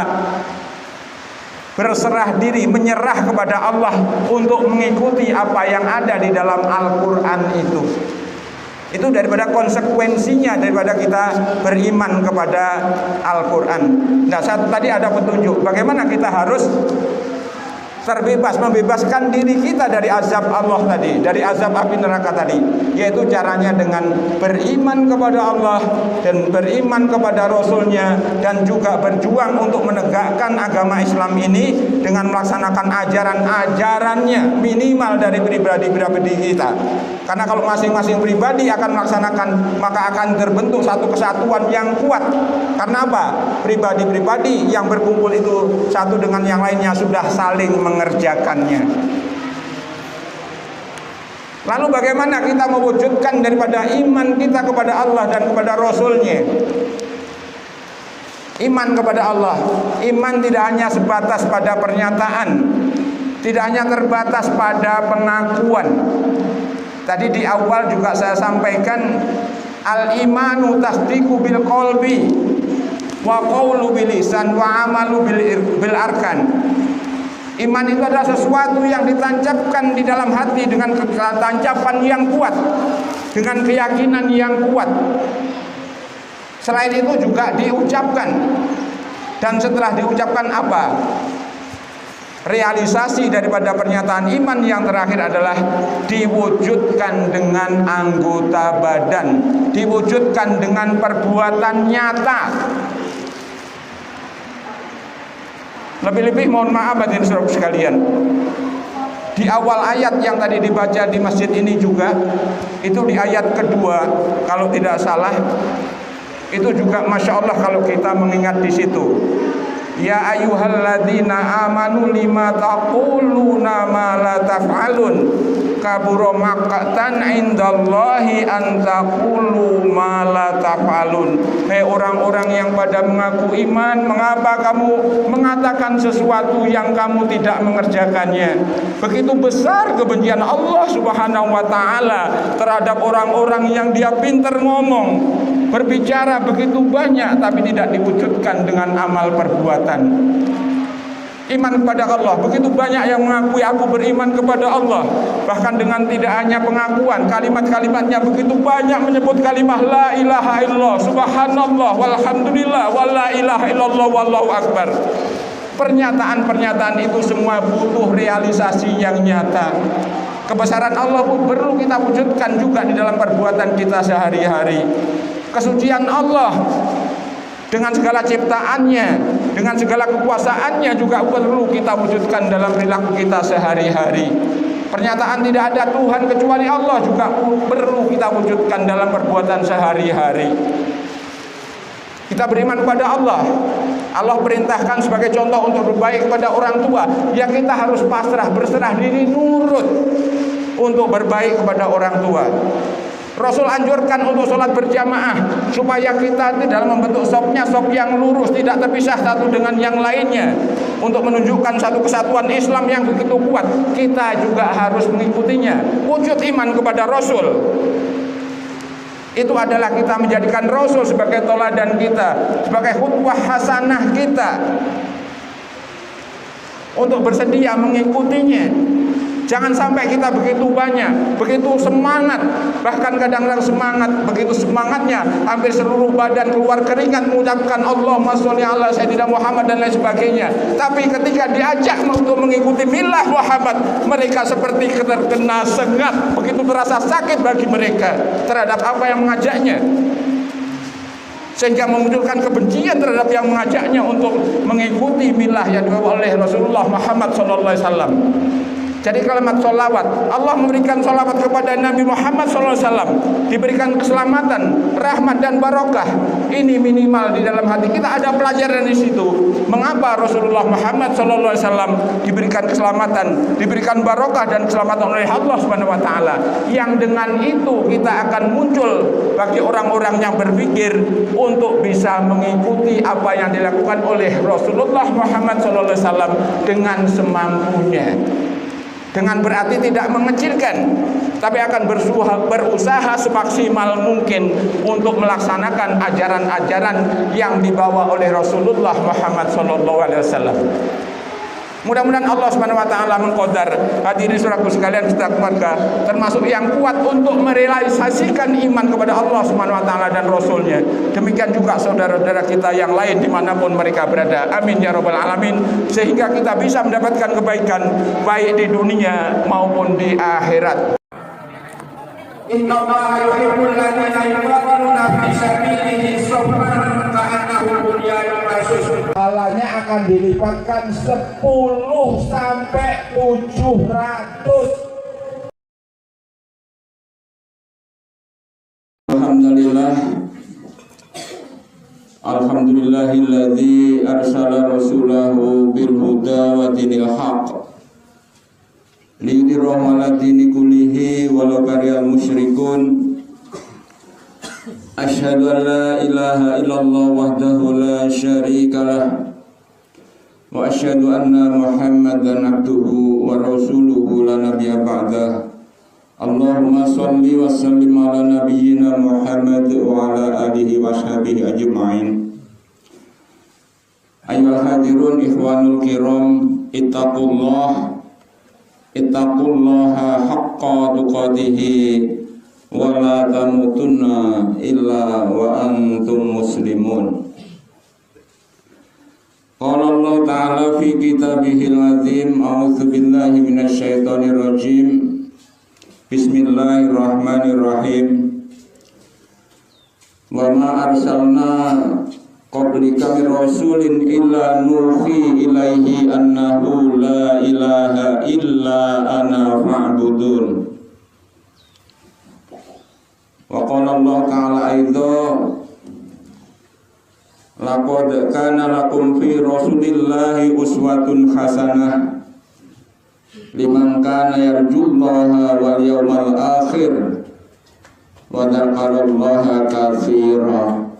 berserah diri, menyerah kepada Allah untuk mengikuti apa yang ada di dalam Al-Quran itu. Itu daripada konsekuensinya daripada kita beriman kepada Al-Quran. Nah, satu tadi ada petunjuk bagaimana kita harus terbebas, membebaskan diri kita dari azab Allah tadi, dari azab api neraka tadi, yaitu caranya dengan beriman kepada Allah dan beriman kepada Rasulnya, dan juga berjuang untuk menegakkan agama Islam ini dengan melaksanakan ajaran-ajarannya minimal dari pribadi-pribadi kita. Karena kalau masing-masing pribadi akan melaksanakan, maka akan terbentuk satu kesatuan yang kuat. Karena apa? Pribadi-pribadi yang berkumpul itu satu dengan yang lainnya sudah saling mengerjakannya. Lalu bagaimana kita mewujudkan daripada iman kita kepada Allah dan kepada Rasulnya? Iman kepada Allah, iman tidak hanya sebatas pada pernyataan, tidak hanya terbatas pada pengakuan. Tadi di awal juga saya sampaikan, al-imanu tasdiqu bil qalbi wa qawlu bil lisan wa amalu bil arkan. Iman itu adalah sesuatu yang ditancapkan di dalam hati dengan tancapan yang kuat, dengan keyakinan yang kuat. Selain itu juga diucapkan. Dan setelah diucapkan apa? Realisasi daripada pernyataan iman yang terakhir adalah diwujudkan dengan anggota badan, diwujudkan dengan perbuatan nyata. Lebih-lebih mohon maaf hadirin saudara sekalian, di awal ayat yang tadi dibaca di masjid ini juga, itu di ayat kedua kalau tidak salah, itu juga masya Allah kalau kita mengingat di situ. Ya ayyuhalladzina amanu lima taquluna ma la taf'alun kabura maqtan indallahi an taqulu ma la taf'alun. Hei orang-orang yang pada mengaku iman, mengapa kamu mengatakan sesuatu yang kamu tidak mengerjakannya? Begitu besar kebencian Allah Subhanahu wa taala terhadap orang-orang yang dia pintar ngomong, berbicara begitu banyak tapi tidak diwujudkan dengan amal perbuatan. Iman kepada Allah, begitu banyak yang mengakui aku beriman kepada Allah, bahkan dengan tidak hanya pengakuan, kalimat-kalimatnya begitu banyak menyebut kalimat la ilaha illallah, subhanallah, walhamdulillah, wala ilaha illallah, wallahu akbar. Pernyataan-pernyataan itu semua butuh realisasi yang nyata. Kebesaran Allah pun perlu kita wujudkan juga di dalam perbuatan kita sehari-hari. Kesucian Allah dengan segala ciptaannya, dengan segala kekuasaannya juga perlu kita wujudkan dalam perilaku kita sehari-hari. Pernyataan tidak ada Tuhan kecuali Allah juga perlu kita wujudkan dalam perbuatan sehari-hari. Kita beriman kepada Allah. Allah perintahkan sebagai contoh untuk berbaik kepada orang tua, ya kita harus pasrah, berserah diri, nurut untuk berbaik kepada orang tua. Rasul anjurkan untuk sholat berjamaah supaya kita dalam membentuk sopnya sop yang lurus, tidak terpisah satu dengan yang lainnya. Untuk menunjukkan satu kesatuan Islam yang begitu kuat, kita juga harus mengikutinya. Wujud iman kepada Rasul itu adalah kita menjadikan Rasul sebagai teladan kita, sebagai khutbah hasanah kita, untuk bersedia mengikutinya. Jangan sampai kita begitu banyak, begitu semangat, bahkan kadang-kadang semangat, begitu semangatnya hampir seluruh badan keluar keringat mengucapkan Allahumma sholli ala sayyidina Muhammad dan lain sebagainya. Tapi ketika diajak untuk mengikuti milah Muhammad, mereka seperti terkena sengat, begitu terasa sakit bagi mereka terhadap apa yang mengajaknya, sehingga memunculkan kebencian terhadap yang mengajaknya untuk mengikuti milah yang dibawa oleh Rasulullah Muhammad SAW. Jadi kalimat sholawat, Allah memberikan sholawat kepada Nabi Muhammad SAW, diberikan keselamatan, rahmat dan barokah. Ini minimal di dalam hati kita ada pelajaran di situ. Mengapa Rasulullah Muhammad SAW diberikan keselamatan, diberikan barokah dan keselamatan oleh Allah Subhanahu Wa Taala? Yang dengan itu kita akan muncul bagi orang-orang yang berpikir untuk bisa mengikuti apa yang dilakukan oleh Rasulullah Muhammad SAW dengan semampunya. Dengan berarti tidak mengecilkan, tapi akan berusaha semaksimal mungkin untuk melaksanakan ajaran-ajaran yang dibawa oleh Rasulullah Muhammad SAW. Mudah-mudahan Allah Subhanahu Wa Taala mengqadar hadirin saudaraku sekalian kita keluarga termasuk yang kuat untuk merealisasikan iman kepada Allah Subhanahu Wa Taala dan Rasulnya. Demikian juga saudara-saudara kita yang lain dimanapun mereka berada. Amin ya rabbal alamin. Sehingga kita bisa mendapatkan kebaikan baik di dunia maupun di akhirat. Inna Allaha yuhibbul ladzina yuqatiluna fi sabilihi saffan ka'annahum bunyanun marsus. Pahalanya akan dilipatkan 10 sampai 700. Alhamdulillahilladzi arsala rasulahu bil huda wa dinil haqq liyudhhirahu 'ala dini kullihi walau karihal musyrikun. Asyhadu an la ilaha illallah wahdahu la syarikalah wa asyhadu anna Muhammadan abduhu wa rasuluhu la nabiyya ba'dah. Allahumma sholli wa sallim ala nabiyyina Muhammad wa ala alihi wa sahbihi ajma'in. Ayyuhal hadirun ikhwanul kiram, ittaqullaha haqqa tuqatihi wa la tamutunna illa wa antum muslimun. Qala Allah Ta'ala fi kitabihil azim, a'udzu billahi minasy syaithanir rajim. Bismillahirrahmanirrahim. Wa ma arsalna qablika min rasulin illa nuhi ilaihi annahu la ilaha illa ana fa'budun. Wa qala Allah Ta'ala aidha laqad kana lakum fi rasulillahi uswatun hasanah liman kana yarjullaha wal yawmal akhir wa dzakarallaha katsira.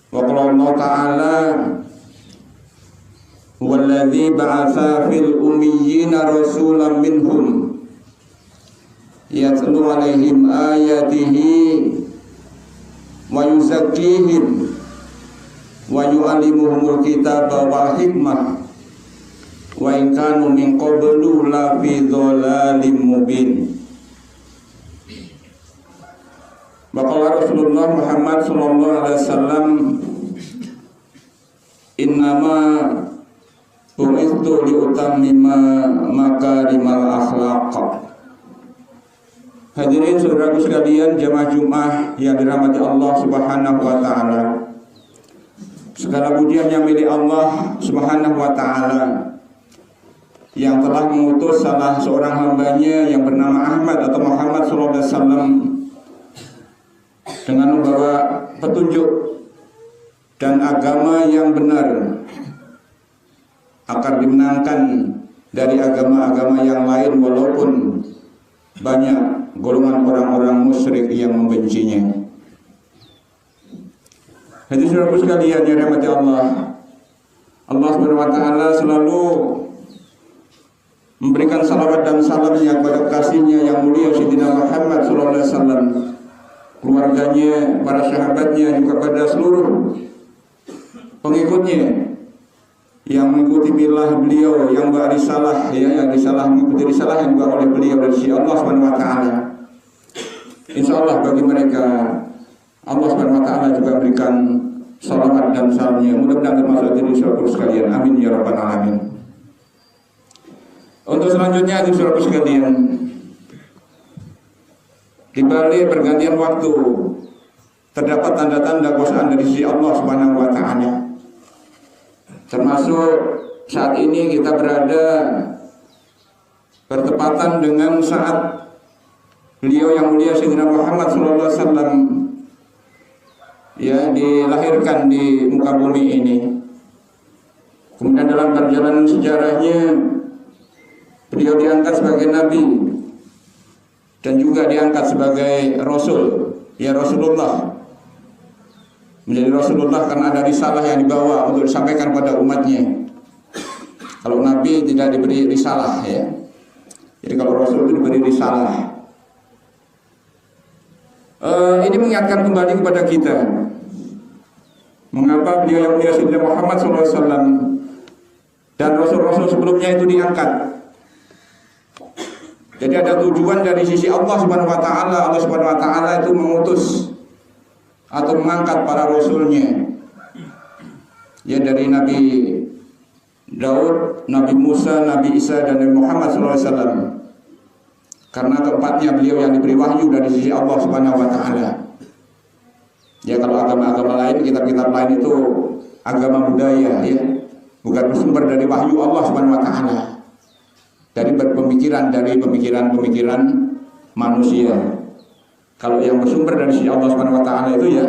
Wa qala Allah Ta'ala huwallazi ba'atsa fil ummiyina rasulan minhum yatlu 'alaihim ayatihi wa yuzakkihim wa yu'allimuhumul kitaba wal hikmah wa in kanu min qablu la fi dhalalim mubin. Maka Rasulullah Muhammad sallallahu alaihi wasallam, innama bu'ithu liutammima makarimal akhlaq. Hadirin saudaraku sekalian, jamaah Jumat yang dirahmati Allah Subhanahu wa taala. Segala pujiannya milik Allah Subhanahu wa ta'ala yang telah mengutus salah seorang hambanya yang bernama Ahmad atau Muhammad sallallahu alaihi wasallam dengan membawa petunjuk dan agama yang benar agar dimenangkan dari agama-agama yang lain walaupun banyak golongan orang-orang musyrik yang membencinya. Hadirin saudaraku sekalian yang dirahmati Allah, Allah Subhanahu wa taala selalu memberikan salawat dan salamnya kepada kasihnya yang mulia Sayyidina Muhammad sallallahu alaihi wasallam, keluarganya, para sahabatnya, juga pada seluruh pengikutnya yang mengikuti milah beliau, yang berisalah, yang risalah mengikuti risalah yang dibawa oleh beliau dari sisi Allah Subhanahu wa taala. Insyaallah bagi mereka Allah Subhanahu wa taala juga berikan salawat dan salamnya. Mudah-mudahan termasuk diri saudara sekalian. Amin ya rabbal alamin. Untuk selanjutnya hadirin saudara sekalian, di balik pergantian waktu terdapat tanda-tanda kuasaan dari sisi Allah Subhanahu wa taala. Termasuk saat ini kita berada bertepatan dengan saat beliau yang mulia Sayyidina Muhammad sallallahu alaihi wasallam ya dilahirkan di muka bumi ini. Kemudian dalam perjalanan sejarahnya beliau diangkat sebagai nabi dan juga diangkat sebagai rasul, ya Rasulullah. Menjadi Rasulullah karena ada risalah yang dibawa untuk disampaikan pada umatnya. Kalau nabi tidak diberi risalah, ya. Jadi kalau rasul itu diberi risalah. Ini mengingatkan kembali kepada kita mengapa beliau yang mulia Sayyidina Muhammad SAW dan rasul-rasul sebelumnya itu diangkat. Jadi ada tujuan dari sisi Allah Subhanahu wa taala. Allah Subhanahu wa taala itu mengutus atau mengangkat para rasulnya. Ya, dari Nabi Daud, Nabi Musa, Nabi Isa dan Nabi Muhammad SAW. Karena keempatnya beliau yang diberi wahyu dari sisi Allah Subhanahu wa taala. Ya, kalau agama-agama lain, kitab-kitab lain itu agama budaya, ya. Bukan bersumber dari wahyu Allah Subhanahu wa taala. Dari pemikiran manusia. Kalau yang bersumber dari sisi Allah Subhanahu wa taala itu ya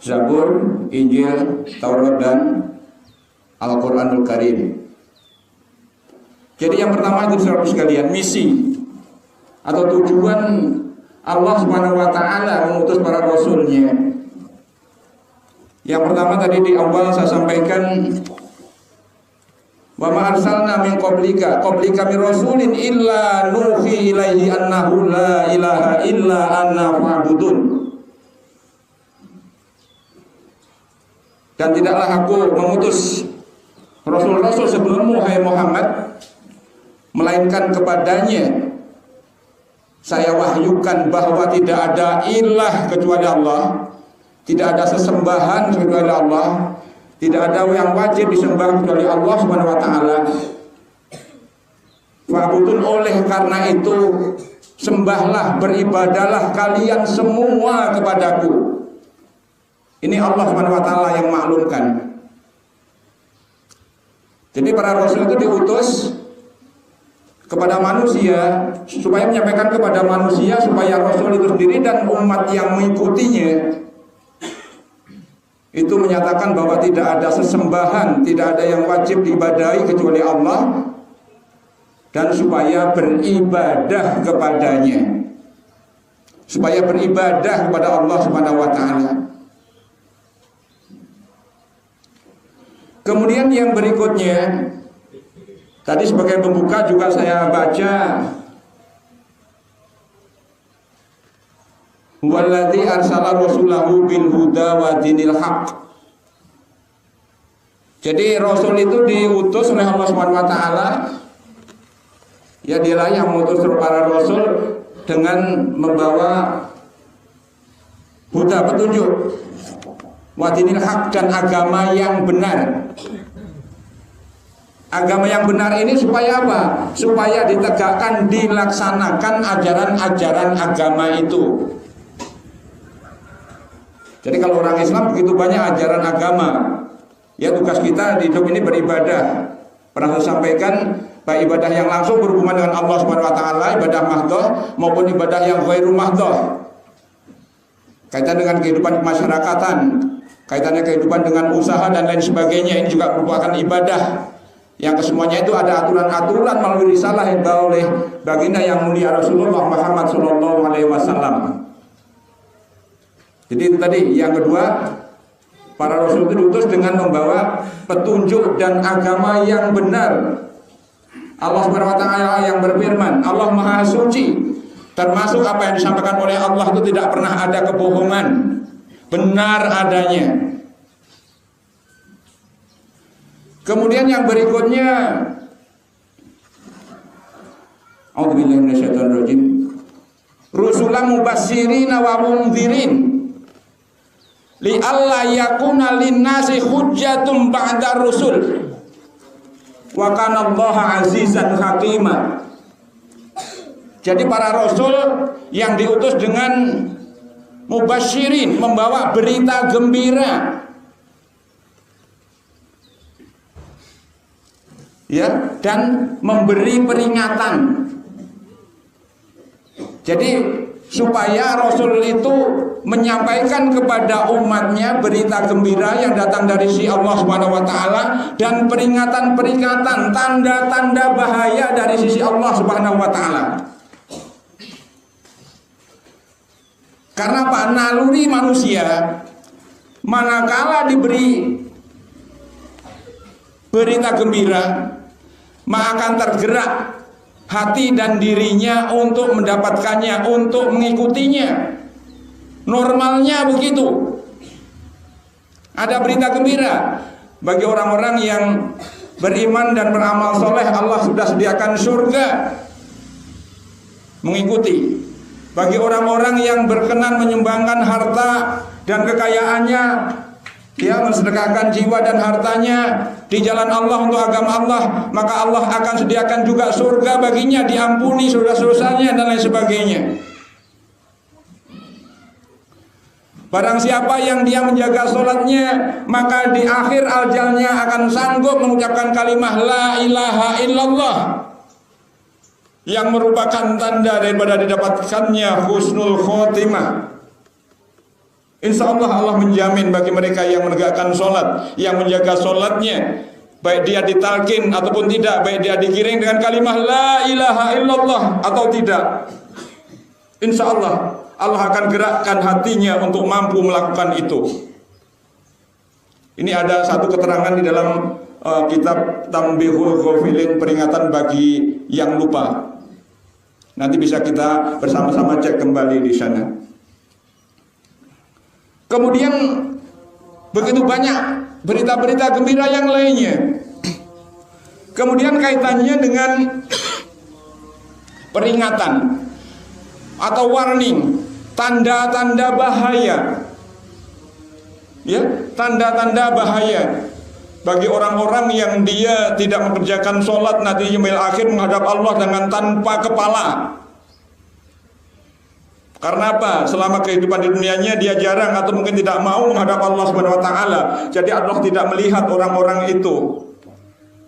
Zabur, Injil, Taurat dan Al-Qur'anul Karim. Jadi yang pertama itu saudara sekalian, misi atau tujuan Allah Subhanahu wa taala mengutus para rasulnya. Yang pertama tadi di awal saya sampaikan, wa ma arsalna min qablika min rasulin illa nuhi ilaihi annahu la ilaha illa anna fa'budun. Dan tidaklah aku mengutus rasul-rasul sebelummu hai Muhammad, melainkan kepadanya saya wahyukan bahwa tidak ada ilah kecuali Allah, tidak ada sesembahan kecuali Allah, tidak ada yang wajib disembah kecuali Allah Subhanahu wa taala. Fa'budun, oleh karena itu sembahlah, beribadahlah kalian semua kepadaku. Ini Allah Subhanahu wa taala yang maklumkan. Jadi para rasul itu diutus kepada manusia supaya menyampaikan kepada manusia, supaya rasul itu sendiri dan umat yang mengikutinya itu menyatakan bahwa tidak ada sesembahan, tidak ada yang wajib diibadahi kecuali Allah, dan supaya beribadah kepadanya, supaya beribadah kepada Allah Subhanahu wa taala. Kemudian yang berikutnya tadi sebagai pembuka juga saya baca, walladzi arsala rasulahu bil huda wa dinil haq. Jadi rasul itu diutus oleh Allah Subhanahu wa taala. Ya, dialah yang mengutus para rasul dengan membawa huda, petunjuk, wa dinil haq, dan agama yang benar. Agama yang benar ini supaya apa? Supaya ditegakkan, dilaksanakan ajaran-ajaran agama itu. Jadi kalau orang Islam begitu banyak ajaran agama, Ya, tugas kita di hidup ini beribadah. Pernah saya sampaikan, baik ibadah yang langsung berhubungan dengan Allah Subhanahu wa taala, ibadah mahdhah maupun ibadah yang ghairu mahdhah. Kaitan dengan kehidupan kemasyarakatan, kaitannya kehidupan dengan usaha dan lain sebagainya, ini juga merupakan ibadah. Yang kesemuanya itu ada aturan-aturan melalui risalah yang dibawa oleh baginda yang mulia Rasulullah Muhammad SAW. Jadi itu tadi yang kedua, para rasul itu diutus dengan membawa petunjuk dan agama yang benar. Allah Subhanahu wa taala yang berfirman, Allah Maha Suci. Termasuk apa yang disampaikan oleh Allah itu tidak pernah ada kebohongan, benar adanya. Kemudian yang berikutnya, A'udzubillahi minasyaitonirrajim. Rusulan mubasyirina wa mundzirin li alla yakuna linnasi hujjatun ba'da rusul wa kana Allaha azizan hakima. Jadi para rasul yang diutus dengan mubasyirin, membawa berita gembira, ya, dan memberi peringatan. Jadi supaya rasul itu menyampaikan kepada umatnya berita gembira yang datang dari si Allah Subhanahu wa taala dan peringatan-peringatan, tanda-tanda bahaya dari sisi Allah Subhanahu wa taala. Karena apa? Naluri manusia manakala diberi berita gembira, maka akan tergerak hati dan dirinya untuk mendapatkannya, untuk mengikutinya. Normalnya begitu. Ada berita gembira bagi orang-orang yang beriman dan beramal soleh, Allah sudah sediakan surga, mengikuti. Bagi orang-orang yang berkenan menyumbangkan harta dan kekayaannya, dia mensedekahkan jiwa dan hartanya di jalan Allah untuk agama Allah, maka Allah akan sediakan juga surga baginya, diampuni dosa-dosanya dan lain sebagainya. Barang siapa yang dia menjaga sholatnya, maka di akhir ajalnya akan sanggup mengucapkan kalimah la ilaha illallah, yang merupakan tanda daripada didapatkannya husnul khotimah. Insya Allah menjamin bagi mereka yang menegakkan sholat, yang menjaga sholatnya, baik dia ditalkin ataupun tidak, baik dia digiring dengan kalimah la ilaha illallah atau tidak, insya Allah akan gerakkan hatinya untuk mampu melakukan itu. Ini ada satu keterangan di dalam kitab Tambihul Ghafilin, peringatan bagi yang lupa. Nanti bisa kita bersama-sama cek kembali di sana. Kemudian begitu banyak berita-berita gembira yang lainnya. Kemudian kaitannya dengan peringatan atau warning, tanda-tanda bahaya. Ya, tanda-tanda bahaya bagi orang-orang yang dia tidak mengerjakan sholat nanti yaumil akhir menghadap Allah dengan tanpa kepala. Karena apa? Selama kehidupan di dunianya dia jarang atau mungkin tidak mau menghadap Allah Subhanahu wa taala. Jadi Allah tidak melihat orang-orang itu.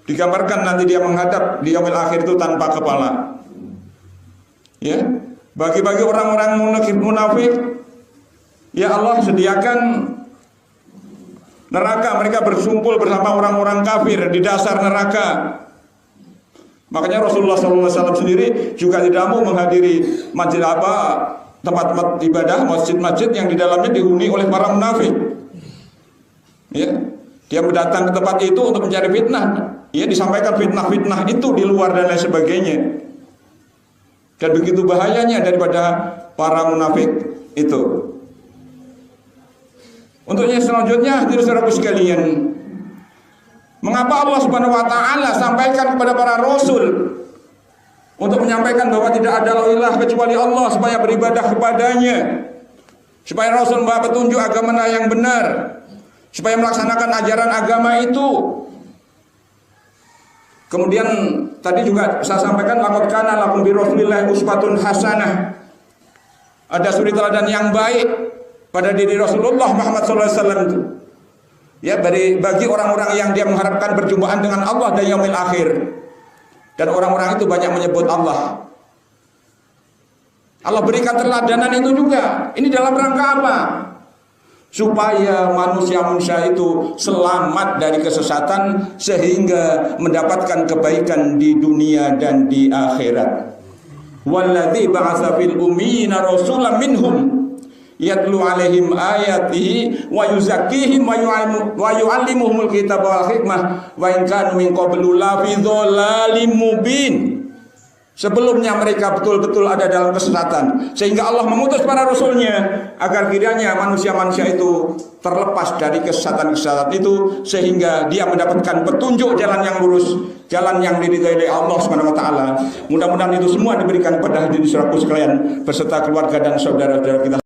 Digambarkan nanti dia menghadap di yaumil akhir itu tanpa kepala. Ya. Bagi orang-orang munafik, ya Allah sediakan neraka, mereka bersumpul bersama orang-orang kafir di dasar neraka. Makanya Rasulullah SAW sendiri juga tidak mau menghadiri masjid tempat-tempat ibadah, masjid-masjid yang di dalamnya dihuni oleh para munafik. Ya, dia mendatang ke tempat itu untuk mencari fitnah. Ya, disampaikan fitnah-fitnah itu di luar dan lain sebagainya. Dan begitu bahayanya daripada para munafik itu. Untuk yang selanjutnya, saudara-saudaraku sekalian, mengapa Allah Subhanahu wa taala sampaikan kepada para rasul untuk menyampaikan bahwa tidak ada ilah kecuali Allah, supaya beribadah kepadanya, supaya rasul membawa petunjuk agama yang benar, supaya melaksanakan ajaran agama itu. Kemudian tadi juga saya sampaikan, laqad kana lakum bi rasulillahi uswatun hasanah. Ada suri teladan yang baik pada diri Rasulullah Muhammad SAW itu. Ya, bagi orang-orang yang dia mengharapkan perjumpaan dengan Allah dan yaumil akhir. Dan orang-orang itu banyak menyebut Allah. Allah berikan teladanan itu juga. Ini dalam rangka apa? Supaya manusia-manusia itu selamat dari kesesatan sehingga mendapatkan kebaikan di dunia dan di akhirat. Walladzi ba'atsa fil ummiyina rasulan minhum yatlu alaihim ayatihi wa yuzakkihim wa yu'allimuhumul kitaba wal hikmah wa in kanu min qablu la fi dhalalin mubin. Sebelumnya mereka betul-betul ada dalam kesesatan, sehingga Allah mengutus para rasulnya agar kiranya manusia-manusia itu terlepas dari kesesatan-kesesatan itu, sehingga dia mendapatkan petunjuk jalan yang lurus, jalan yang diridhai oleh Allah Subhanahu wa taala. Mudah-mudahan itu semua diberikan kepada hadirin saudaraku sekalian beserta keluarga dan saudara-saudara kita.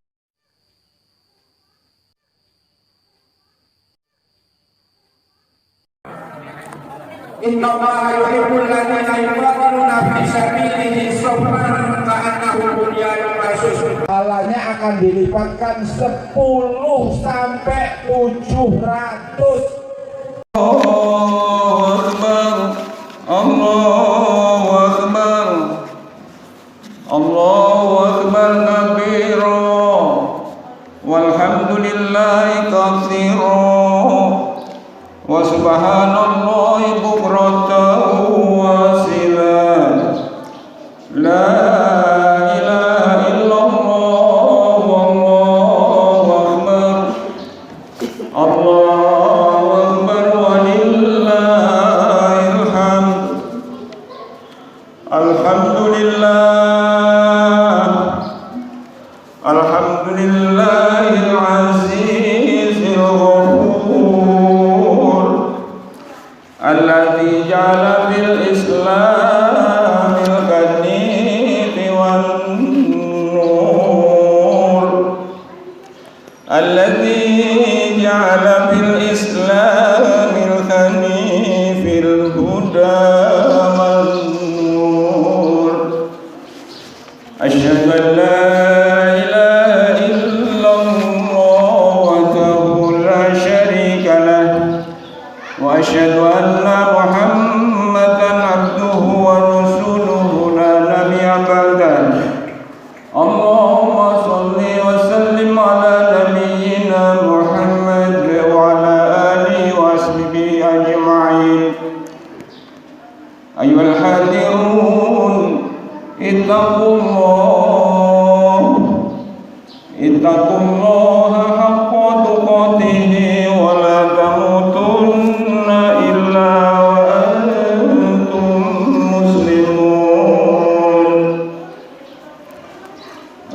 Inna Allaha yuhibbul ladzina yuqatiluna fi sabilihi saffan ka'annahum bunyanun marsus. Pahalanya akan dilipatkan 10 sampai 700. Allahu Akbar, Allahu Akbar, Allahu Akbar kabira, walhamdulillahi katsira, wa subhanallahi bukratan wa asila, la ilaha illallah, wallahu akbar, Allahu akbar walillahil hamd. Alhamdulillahil azizil ghafur, alladzi ja'ala fil islamil hanifi wan nur, alladzi ja'ala fil islamil hanifil huda wan nur. Asyhadu an la ilaha illallah wahdahu la syarika lah, wa asyhadu anna Muhammadan abduhu wa rasuluhu la nabiyya ba'dah. Allahumma shalli wa sallim ala nabiyyina Muhammad wa ala alihi wa sahbihi ajma'in. Ayyuhal hadirun, ittaqullaha haqqa tuqatih wa la tamutunna illa wa antum muslimun.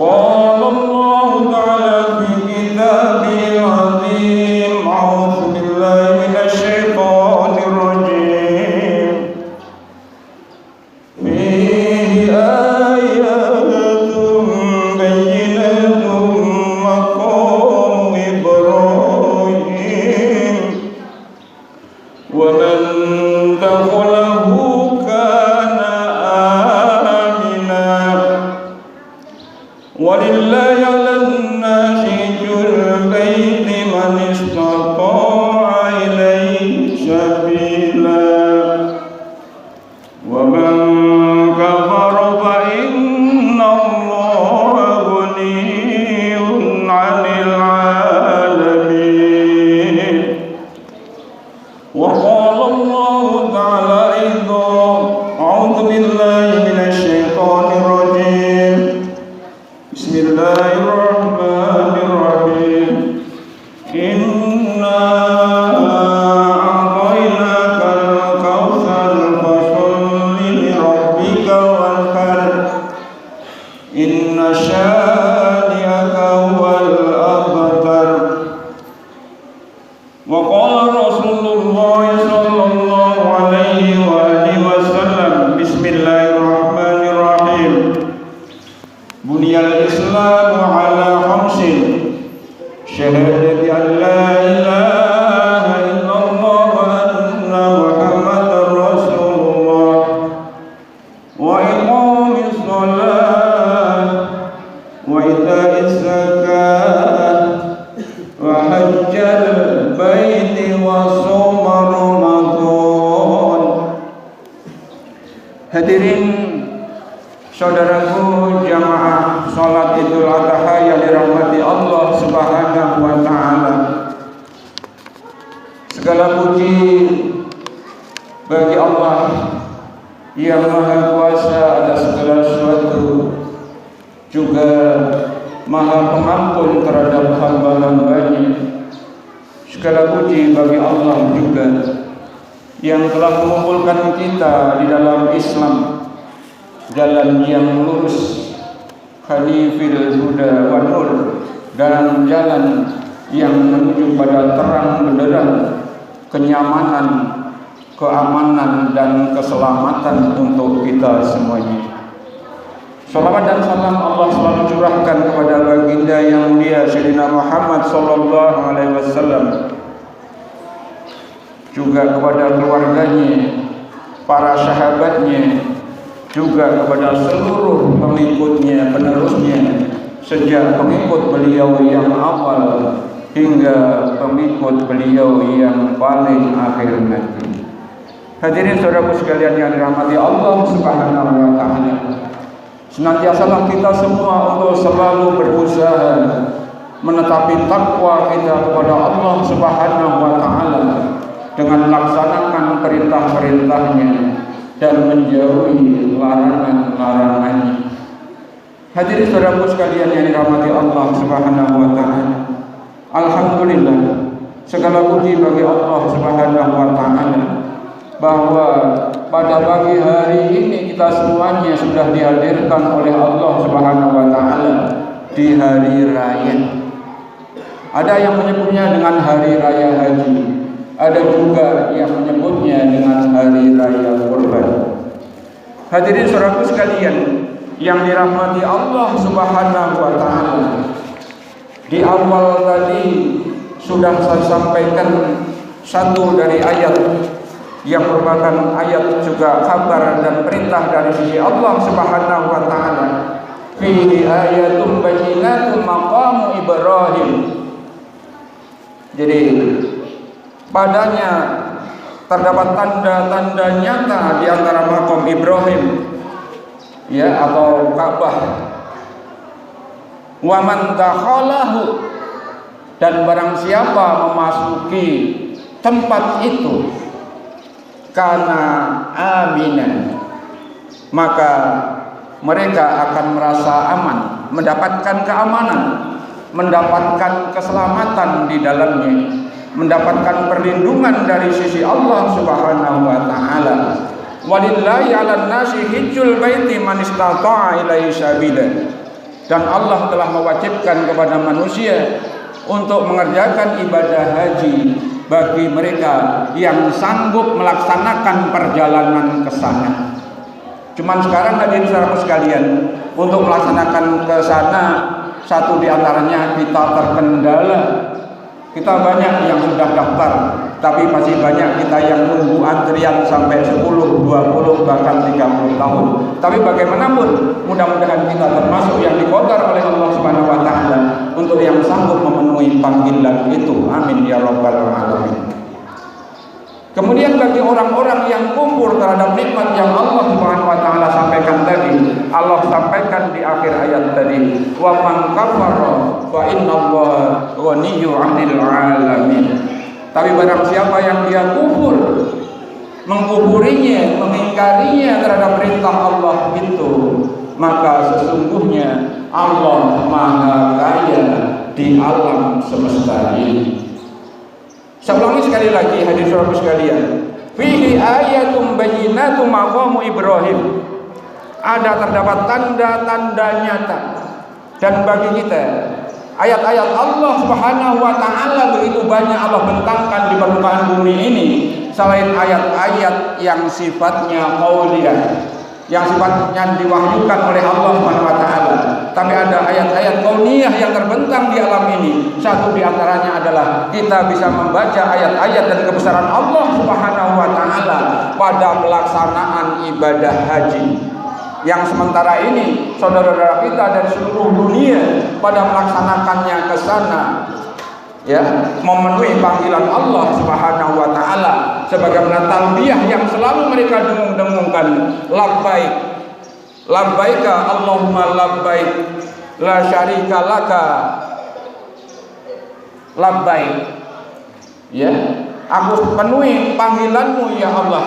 Qala Allah ta'ala fi kitabihil azim, a'udzu billahi minasy syaithanir rajim. Fihi ayatun bayyinatun maqamu Ibrahim, wa man dakhalahu kana amina, walillahi 'alan nasi hijjul baiti man istata'a ilaihi sabila, wa man kafara fa inna Allaha ghaniyyun 'anil 'alamin. Wa qala Allah ta'ala aidan, a'udzu billahi minasy syaithanir rajim. Bismillahirrahmanirrahim. Inna a'tainakal kautsar fasholli li rabbika wanhar, inna syani'aka huwal abtar. Wa qala Rasulullah sallallahu alaihi wa alihi wasallam, bismillahirrahmanirrahim. Hadirin saudaraku jamaah salat Idul Adha yang dirahmati Allah Subhanahu wa taala. Segala puji bagi Allah yang Maha Kuasa atas segala sesuatu, juga Maha Pengampun terhadap hamba-hambanya. Segala puji bagi Allah juga yang telah mengumpulkan kita di dalam Islam, jalan yang lurus, Hanifil Huda wa Nur, dan jalan yang menuju pada terang benderang, kenyamanan, keamanan, dan keselamatan untuk kita semuanya. Salawat dan salam Allah selalu curahkan kepada baginda yang mulia Sayyidina Muhammad sallallahu alaihi wasallam, juga kepada keluarganya, para sahabatnya, juga kepada seluruh pengikutnya, penerusnya, sejak pengikut beliau yang awal hingga pengikut beliau yang paling akhir nanti. Hadirin saudaraku sekalian yang dirahmati Allah Subhanahu wa taala. Senantiasalah kita semua untuk selalu berusaha menetapi takwa kita kepada Allah Subhanahu wa taala dengan melaksanakan perintah-perintahnya dan menjauhi larangan-larangannya. Hadirin saudaraku sekalian yang dirahmati Allah Subhanahu wa taala. Alhamdulillah, segala puji bagi Allah Subhanahu wa taala bahwa pada pagi hari ini kita semuanya sudah dihadirkan oleh Allah Subhanahu wa taala di hari raya. Ada yang menyebutnya dengan hari raya haji, ada juga yang menyebutnya dengan hari raya Kurban. Hadirin saudaraku sekalian yang dirahmati Allah Subhanahu wa taala, di awal tadi sudah saya sampaikan satu dari ayat yang merupakan ayat juga kabar dan perintah dari sisi Allah Subhanahu wa taala. Fihi ayatun bayyinatun maqamu Ibrahim. Jadi padanya terdapat tanda-tanda nyata di antara makam Ibrahim, ya, atau Ka'bah. Wa man dakhalahu, dan barang siapa memasuki tempat itu, karena aminan, maka mereka akan merasa aman, mendapatkan keamanan, mendapatkan keselamatan di dalamnya, mendapatkan perlindungan dari sisi Allah Subhanahu wa taala. Walillahi 'alan nasi hijjul baiti man istata'a ilaihi sabila. Dan Allah telah mewajibkan kepada manusia untuk mengerjakan ibadah haji bagi mereka yang sanggup melaksanakan perjalanan ke sana. Cuman sekarang hadirin saudaraku sekalian, untuk melaksanakan ke sana, satu di antaranya kita terkendala. Kita banyak yang sudah daftar, tapi masih banyak kita yang nunggu antrian sampai 10, 20, bahkan 30 tahun. Tapi bagaimanapun, mudah-mudahan kita termasuk yang dikodar oleh Allah Subhanahu wa taala untuk yang sanggup memenuhi panggilan itu. Amin ya rabbal alamin. Kemudian bagi orang-orang yang kufur terhadap nikmat yang Allah Subhanahu wa taala sampaikan tadi, Allah sampaikan di akhir ayat tadi, wa man kafara fa innallaha ghaniyyu 'anil 'alamin. Tapi barang siapa yang dia kufur, mengkufurinya, mengingkarinya terhadap perintah Allah itu, maka sesungguhnya Allah Maha Kaya di alam semesta ini. Saya ulangi sekali lagi hadirin saudaraku sekalian. Fihi ayatum bayyinatum maqamu Ibrahim. Ada terdapat tanda-tanda nyata. Dan bagi kita, ayat-ayat Allah Subhanahu wa taala begitu banyak Allah bentangkan di permukaan bumi ini, selain ayat-ayat yang sifatnya qauliyah, yang sifatnya diwahyukan oleh Allah Subhanahu wa taala. Tapi ada ayat-ayat kauniyah yang terbentang di alam ini. Satu di antaranya adalah kita bisa membaca ayat-ayat dan kebesaran Allah Subhanahu wa taala pada pelaksanaan ibadah haji. Yang sementara ini saudara-saudara kita dari seluruh dunia pada melaksanakannya ke sana ya, memenuhi panggilan Allah Subhanahu wa taala sebagaimana talbiyah yang selalu mereka dengung-dengungkan, labbaik labbaika Allahumma labbaik la syarika laka labbaik, ya, aku penuhi panggilanmu ya Allah,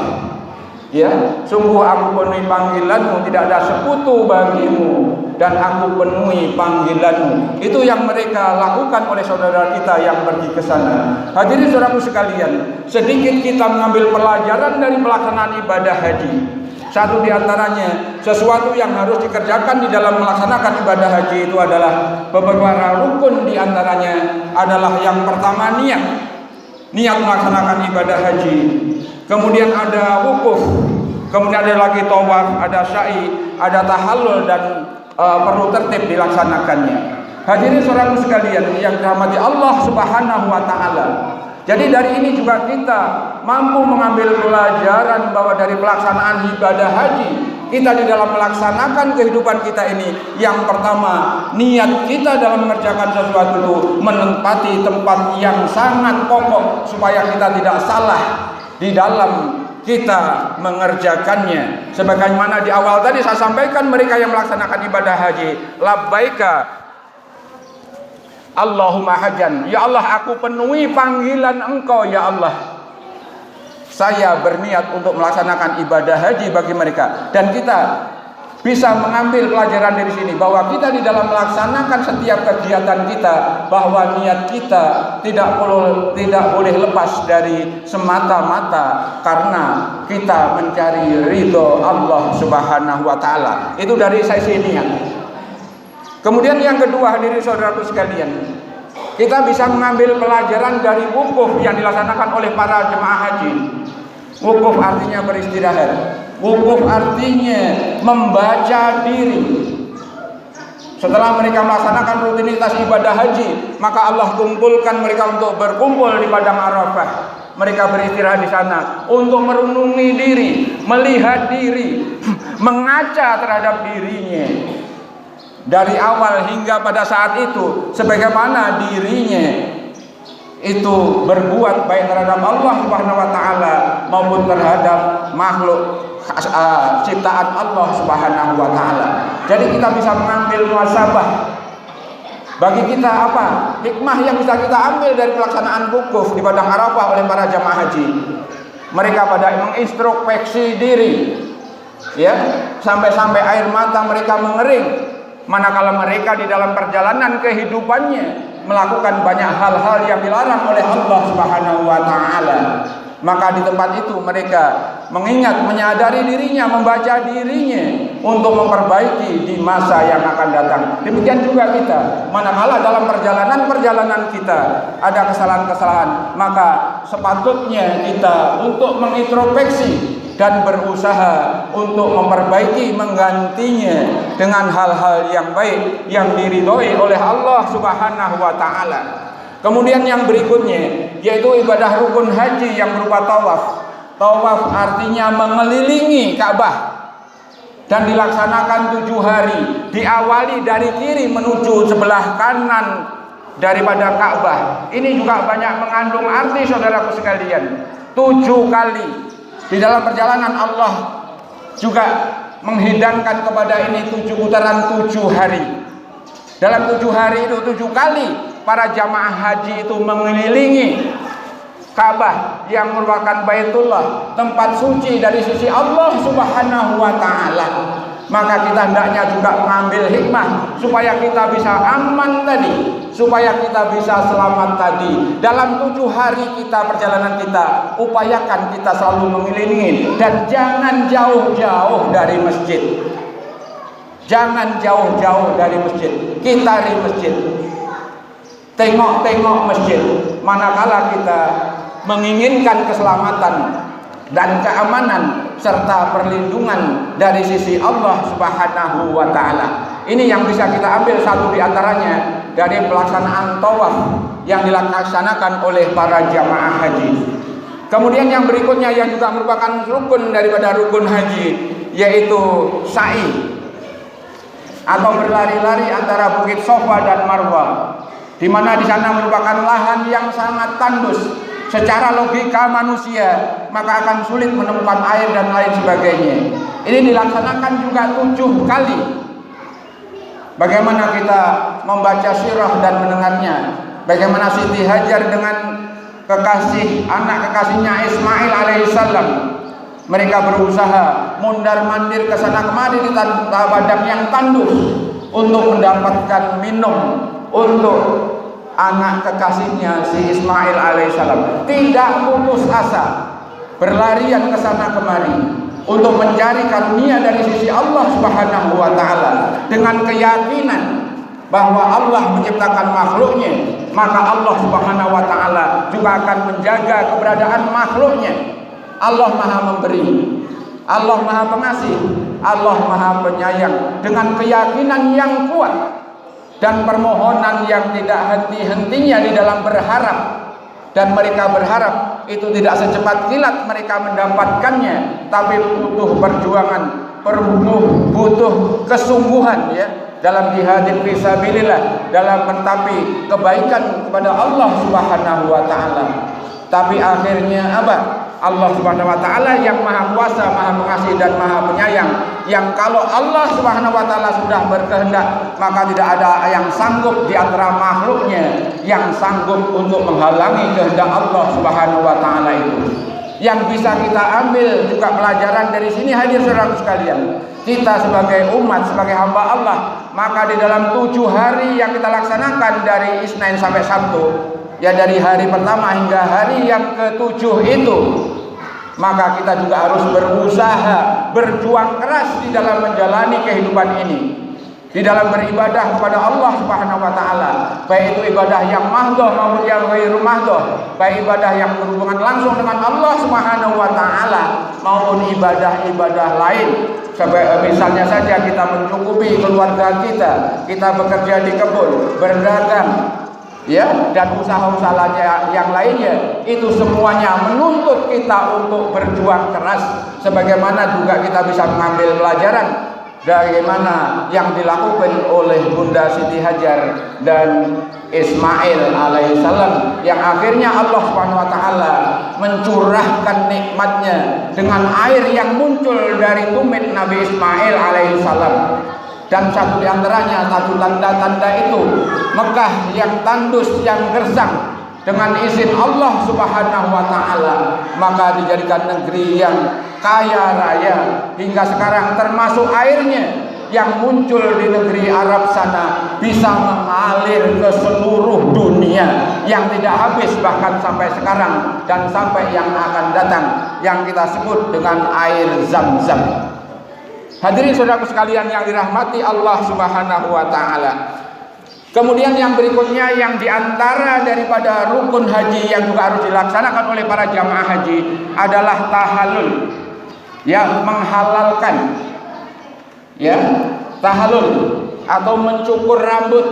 ya, sungguh aku penuhi panggilanmu, tidak ada sekutu bagimu, dan aku penuhi panggilanmu. Itu yang mereka lakukan oleh saudara kita yang pergi ke sana. Hadirin saudaraku sekalian, sedikit kita mengambil pelajaran dari pelaksanaan ibadah haji. Satu di antaranya, sesuatu yang harus dikerjakan di dalam melaksanakan ibadah haji itu adalah beberapa rukun. Di antaranya adalah yang pertama niat melaksanakan ibadah haji. Kemudian ada wukuf, kemudian ada lagi tawaf, ada sa'i, ada tahallul, dan perlu tertib dilaksanakannya. Hadirin saudaraku sekalian yang dirahmati Allah Subhanahu wa taala. Jadi dari ini juga kita mampu mengambil pelajaran bahwa dari pelaksanaan ibadah haji, kita di dalam melaksanakan kehidupan kita ini, yang pertama, niat kita dalam mengerjakan sesuatu itu menempati tempat yang sangat pokok supaya kita tidak salah di dalam kita mengerjakannya. Sebagaimana di awal tadi saya sampaikan, mereka yang melaksanakan ibadah haji, labbaika Allahumma hajjan, ya Allah, aku penuhi panggilan Engkau ya Allah. Saya berniat untuk melaksanakan ibadah haji bagi mereka. Dan kita bisa mengambil pelajaran dari sini bahwa kita di dalam melaksanakan setiap kegiatan kita, bahwa niat kita tidak boleh lepas dari semata-mata karena kita mencari ridho Allah Subhanahu wa taala. Itu dari sisi niat. Kemudian yang kedua, hadirin saudaraku sekalian, kita bisa mengambil pelajaran dari wukuf yang dilaksanakan oleh para jemaah haji. Wukuf artinya beristirahat. Wukuf artinya membaca diri. Setelah mereka melaksanakan rutinitas ibadah haji, maka Allah kumpulkan mereka untuk berkumpul di padang Arafah. Mereka beristirahat di sana untuk merenungi diri, melihat diri, mengaca terhadap dirinya. Dari awal hingga pada saat itu, sebagaimana dirinya itu berbuat baik terhadap Allah Subhanahu wa taala maupun terhadap makhluk ciptaan Allah Subhanahu wa taala. Jadi kita bisa mengambil muhasabah. Bagi kita apa? Hikmah yang bisa kita ambil dari pelaksanaan wukuf di padang Arafah oleh para jamaah haji. Mereka pada mengintrospeksi diri, ya, sampai-sampai air mata mereka mengering. Manakala mereka di dalam perjalanan kehidupannya melakukan banyak hal-hal yang dilarang oleh Allah Subhanahu wa taala. Maka di tempat itu mereka mengingat, menyadari dirinya, membaca dirinya untuk memperbaiki di masa yang akan datang. Demikian juga kita, manakala dalam perjalanan kita ada kesalahan-kesalahan, maka sepatutnya kita untuk mengintrospeksi dan berusaha untuk memperbaiki, menggantinya dengan hal-hal yang baik yang diridhoi oleh Allah Subhanahu wa taala. Kemudian yang berikutnya yaitu ibadah rukun haji yang berupa tawaf. Tawaf artinya mengelilingi Ka'bah dan dilaksanakan 7 hari. Diawali dari kiri menuju sebelah kanan daripada Ka'bah. Ini juga banyak mengandung arti saudaraku sekalian. 7 kali. Di dalam perjalanan Allah juga menghidangkan kepada ini 7 putaran 7 hari. Dalam 7 hari itu 7 kali para jamaah haji itu mengelilingi Ka'bah yang merupakan Baitullah, tempat suci dari sisi Allah Subhanahu wa taala. Maka kita hendaknya juga mengambil hikmah supaya kita bisa aman tadi, supaya kita bisa selamat tadi. Dalam 7 hari kita perjalanan kita, upayakan kita selalu mengelilingi dan jangan jauh-jauh dari masjid. Jangan jauh-jauh dari masjid. Kitari masjid. Tengok-tengok masjid. Manakala kita menginginkan keselamatan dan keamanan serta perlindungan dari sisi Allah Subhanahu wa taala. Ini yang bisa kita ambil satu di antaranya dari pelaksanaan tawaf yang dilaksanakan oleh para jamaah haji. Kemudian yang berikutnya yang juga merupakan rukun daripada rukun haji yaitu sa'i atau berlari-lari antara Bukit Safa dan Marwah. di mana di sana merupakan lahan yang sangat tandus. Secara logika manusia maka akan sulit menemukan air dan lain sebagainya. Ini dilaksanakan juga 7 kali. Bagaimana kita membaca sirah dan mendengarnya, bagaimana Siti Hajar dengan anak kekasihnya Ismail alaihissalam, mereka berusaha mundar-mandir ke sana kemari di tanah padang yang tandus untuk mendapatkan minum untuk anak kekasihnya si Ismail alaihissalam. Tidak putus asa, berlarian ke sana kemari untuk mencari karunia dari sisi Allah Subhanahu wa taala dengan keyakinan bahwa Allah menciptakan makhluknya, maka Allah Subhanahu wa taala juga akan menjaga keberadaan makhluknya. Allah Maha memberi, Allah Maha pengasih, Allah Maha penyayang, dengan keyakinan yang kuat dan permohonan yang tidak henti-hentinya di dalam berharap. Dan mereka berharap itu tidak secepat kilat mereka mendapatkannya, tapi butuh perjuangan, butuh kesungguhan ya dalam jihad fisabilillah, dalam mentapi kebaikan kepada Allah Subhanahu wa taala. Tapi akhirnya apa? Allah Subhanahu wa taala yang Maha Kuasa, Maha Pengasih dan Maha Penyayang, yang kalau Allah Subhanahu wa taala sudah berkehendak, maka tidak ada yang sanggup di antara makhluknya yang sanggup untuk menghalangi kehendak Allah Subhanahu wa taala itu. Yang bisa kita ambil juga pelajaran dari sini, hadir saudara sekalian, kita sebagai umat, sebagai hamba Allah, maka di dalam 7 hari yang kita laksanakan dari Isnin sampai Sabtu, ya dari hari pertama hingga hari yang ke-7 itu, maka kita juga harus berusaha, berjuang keras di dalam menjalani kehidupan ini, di dalam beribadah kepada Allah Subhanahu wa taala, baik itu ibadah yang mahdhah maupun yang ghairu mahdhah, baik ibadah yang berhubungan langsung dengan Allah Subhanahu wa taala maupun ibadah-ibadah lain. Misalnya saja kita mencukupi keluarga kita bekerja di kebun, berdagang, ya, dan usaha-usaha yang lainnya, itu semuanya menuntut kita untuk berjuang keras. Sebagaimana juga kita bisa mengambil pelajaran bagaimana yang dilakukan oleh Bunda Siti Hajar dan Ismail alaihissalam, yang akhirnya Allah Subhanahu wa taala mencurahkan nikmatnya dengan air yang muncul dari tumit Nabi Ismail alaihissalam. Dan satu di antaranya, satu tanda-tanda itu, Mekah yang tandus, yang gersang, dengan izin Allah Subhanahu wa taala, maka dijadikan negeri yang kaya raya hingga sekarang, termasuk airnya yang muncul di negeri Arab sana bisa mengalir ke seluruh dunia yang tidak habis, bahkan sampai sekarang dan sampai yang akan datang, yang kita sebut dengan air Zam-Zam. Hadirin saudaraku sekalian yang dirahmati Allah Subhanahu wa taala. Kemudian yang berikutnya, yang diantara daripada rukun haji yang juga harus dilaksanakan oleh para jamaah haji adalah tahallul, ya, menghalalkan, ya, tahallul atau mencukur rambut.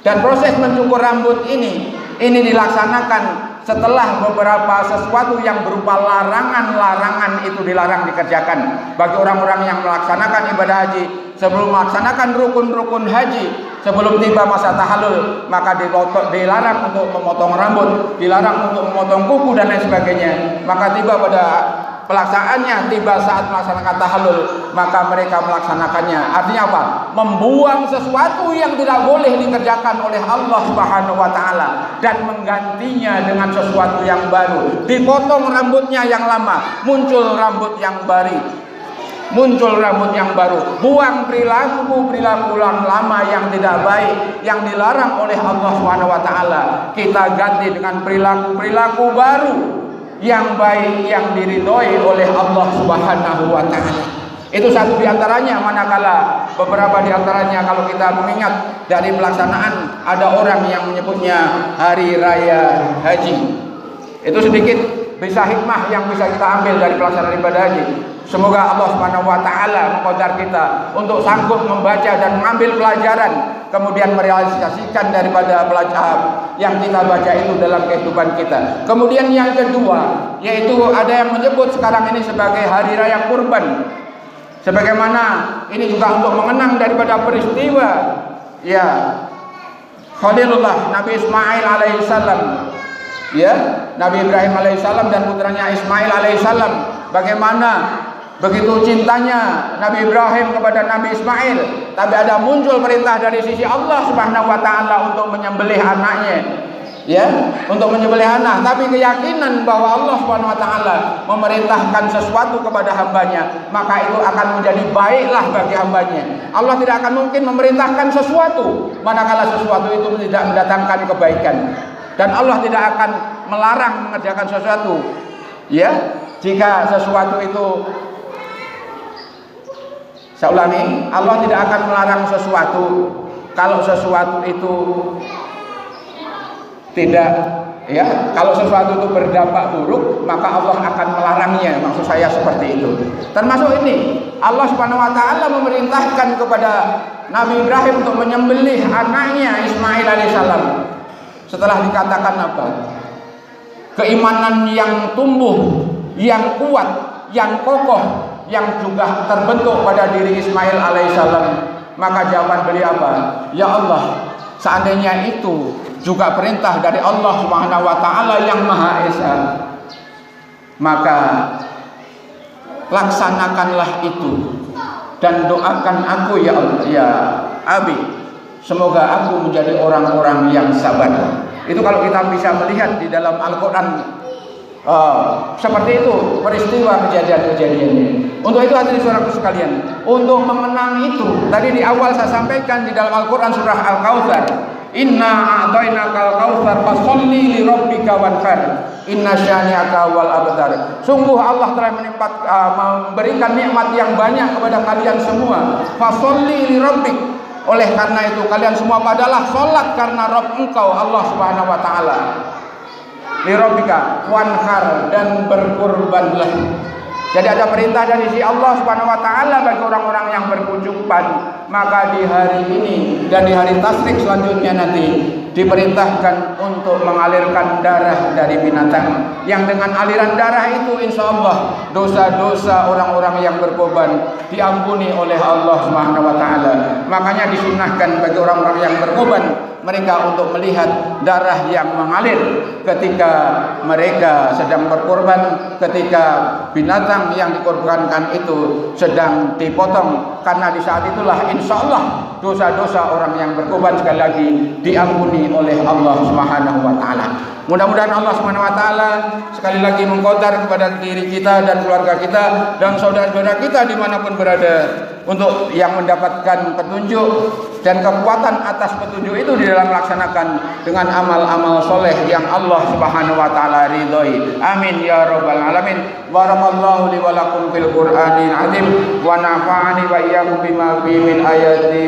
Dan proses mencukur rambut ini dilaksanakan setelah beberapa sesuatu yang berupa larangan-larangan itu dilarang dikerjakan bagi orang-orang yang melaksanakan ibadah haji. Sebelum melaksanakan rukun-rukun haji, sebelum tiba masa tahallul, maka dilarang untuk memotong rambut, dilarang untuk memotong kuku dan lain sebagainya. Maka tiba pada pelaksanaannya, tiba saat melaksanakan tahallul, maka mereka melaksanakannya. Artinya apa? Membuang sesuatu yang tidak boleh dikerjakan oleh Allah Subhanahu wa taala dan menggantinya dengan sesuatu yang baru. Dipotong rambutnya yang lama, muncul rambut yang baru. Muncul rambut yang baru, buang perilaku yang lama yang tidak baik, yang dilarang oleh Allah Subhanahu wa taala. Kita ganti dengan perilaku baru yang baik, yang diridhoi oleh Allah Subhanahu wa taala. Itu satu di antaranya, manakala beberapa di antaranya kalau kita mengingat dari pelaksanaan, ada orang yang menyebutnya hari raya haji. Itu sedikit bisa hikmah yang bisa kita ambil dari pelaksanaan ibadah haji. Semoga Allah Subhanahu wa taala mengqadar kita untuk sanggup membaca dan mengambil pelajaran, kemudian merealisasikan daripada pelajaran yang kita baca itu dalam kehidupan kita. Kemudian yang kedua, yaitu ada yang menyebut sekarang ini sebagai hari raya kurban. Sebagaimana ini juga untuk mengenang daripada peristiwa, ya, Khalilullah Nabi Ismail alaihissalam, ya, Nabi Ibrahim alaihissalam dan putranya Ismail alaihissalam. Bagaimana begitu cintanya Nabi Ibrahim kepada Nabi Ismail, tapi ada muncul perintah dari sisi Allah Subhanahu wa taala untuk menyembelih anaknya, ya, untuk menyembelih anak. Tapi keyakinan bahwa Allah Subhanahu wa taala memerintahkan sesuatu kepada hambanya, maka itu akan menjadi baiklah bagi hambanya. Allah tidak akan mungkin memerintahkan sesuatu manakala sesuatu itu tidak mendatangkan kebaikan. Dan Allah tidak akan melarang mengerjakan sesuatu, ya, jika sesuatu itu, saya ulangi, Allah tidak akan melarang sesuatu kalau sesuatu itu tidak, ya, kalau sesuatu itu berdampak buruk, maka Allah akan melarangnya. Maksud saya seperti itu. Termasuk ini, Allah Subhanahu wa taala memerintahkan kepada Nabi Ibrahim untuk menyembelih anaknya Ismail alaihissalam. Setelah dikatakan apa? Keimanan yang tumbuh, yang kuat, yang kokoh, yang juga terbentuk pada diri Ismail alaihissalam. Maka jawaban beliau apa? Ya Allah, seandainya itu juga perintah dari Allah Subhanahu wa taala yang Maha Esa, maka laksanakanlah itu dan doakan aku ya Allah, ya Abi, semoga aku menjadi orang-orang yang sabar. Itu kalau kita bisa melihat di dalam Al-Qur'an, seperti itu peristiwa kejadian-kejadiannya. Untuk itu hadirin saudaraku sekalian, untuk mengenang itu, tadi di awal saya sampaikan di dalam Al-Qur'an surah Al-Kautsar, inna a'tainakal kautsar fasholli li rabbika wanhar inna syani'aka wal abtar. Sungguh Allah telah memberikan nikmat yang banyak kepada kalian semua. Fasholli li rabbik, oleh karena itu kalian semua padalah salat karena Rabb engkau Allah Subhanahu wa taala. Li rabbika wanhar, dan berkurbanlah. Jadi ada perintah dari si Allah Subhanahu wa taala bagi orang-orang yang berkujuban. Maka di hari ini dan di hari tasyrik selanjutnya nanti diperintahkan untuk mengalirkan darah dari binatang, yang dengan aliran darah itu insya Allah dosa-dosa orang-orang yang berkorban diampuni oleh Allah Subhanahu wa taala. Makanya disunahkan bagi orang-orang yang berkorban mereka untuk melihat darah yang mengalir ketika mereka sedang berkorban, ketika binatang yang dikorbankan itu sedang dipotong, karena di saat itulah insya Allah dosa-dosa orang yang berkorban sekali lagi diampuni oleh Allah Subhanahu wa taala. Mudah-mudahan Allah Subhanahu wa taala sekali lagi mengqadar kepada diri kita dan keluarga kita dan saudara-saudara kita dimanapun berada, untuk yang mendapatkan petunjuk dan kekuatan atas petunjuk itu di dalam melaksanakan dengan amal-amal soleh yang Allah Subhanahu wa taala ridhoi. Amin ya rabbal alamin. Barakallahu li wa lakum fil Qur'anil azim wa nafa'ani wa iyyakum bima fihi min ayati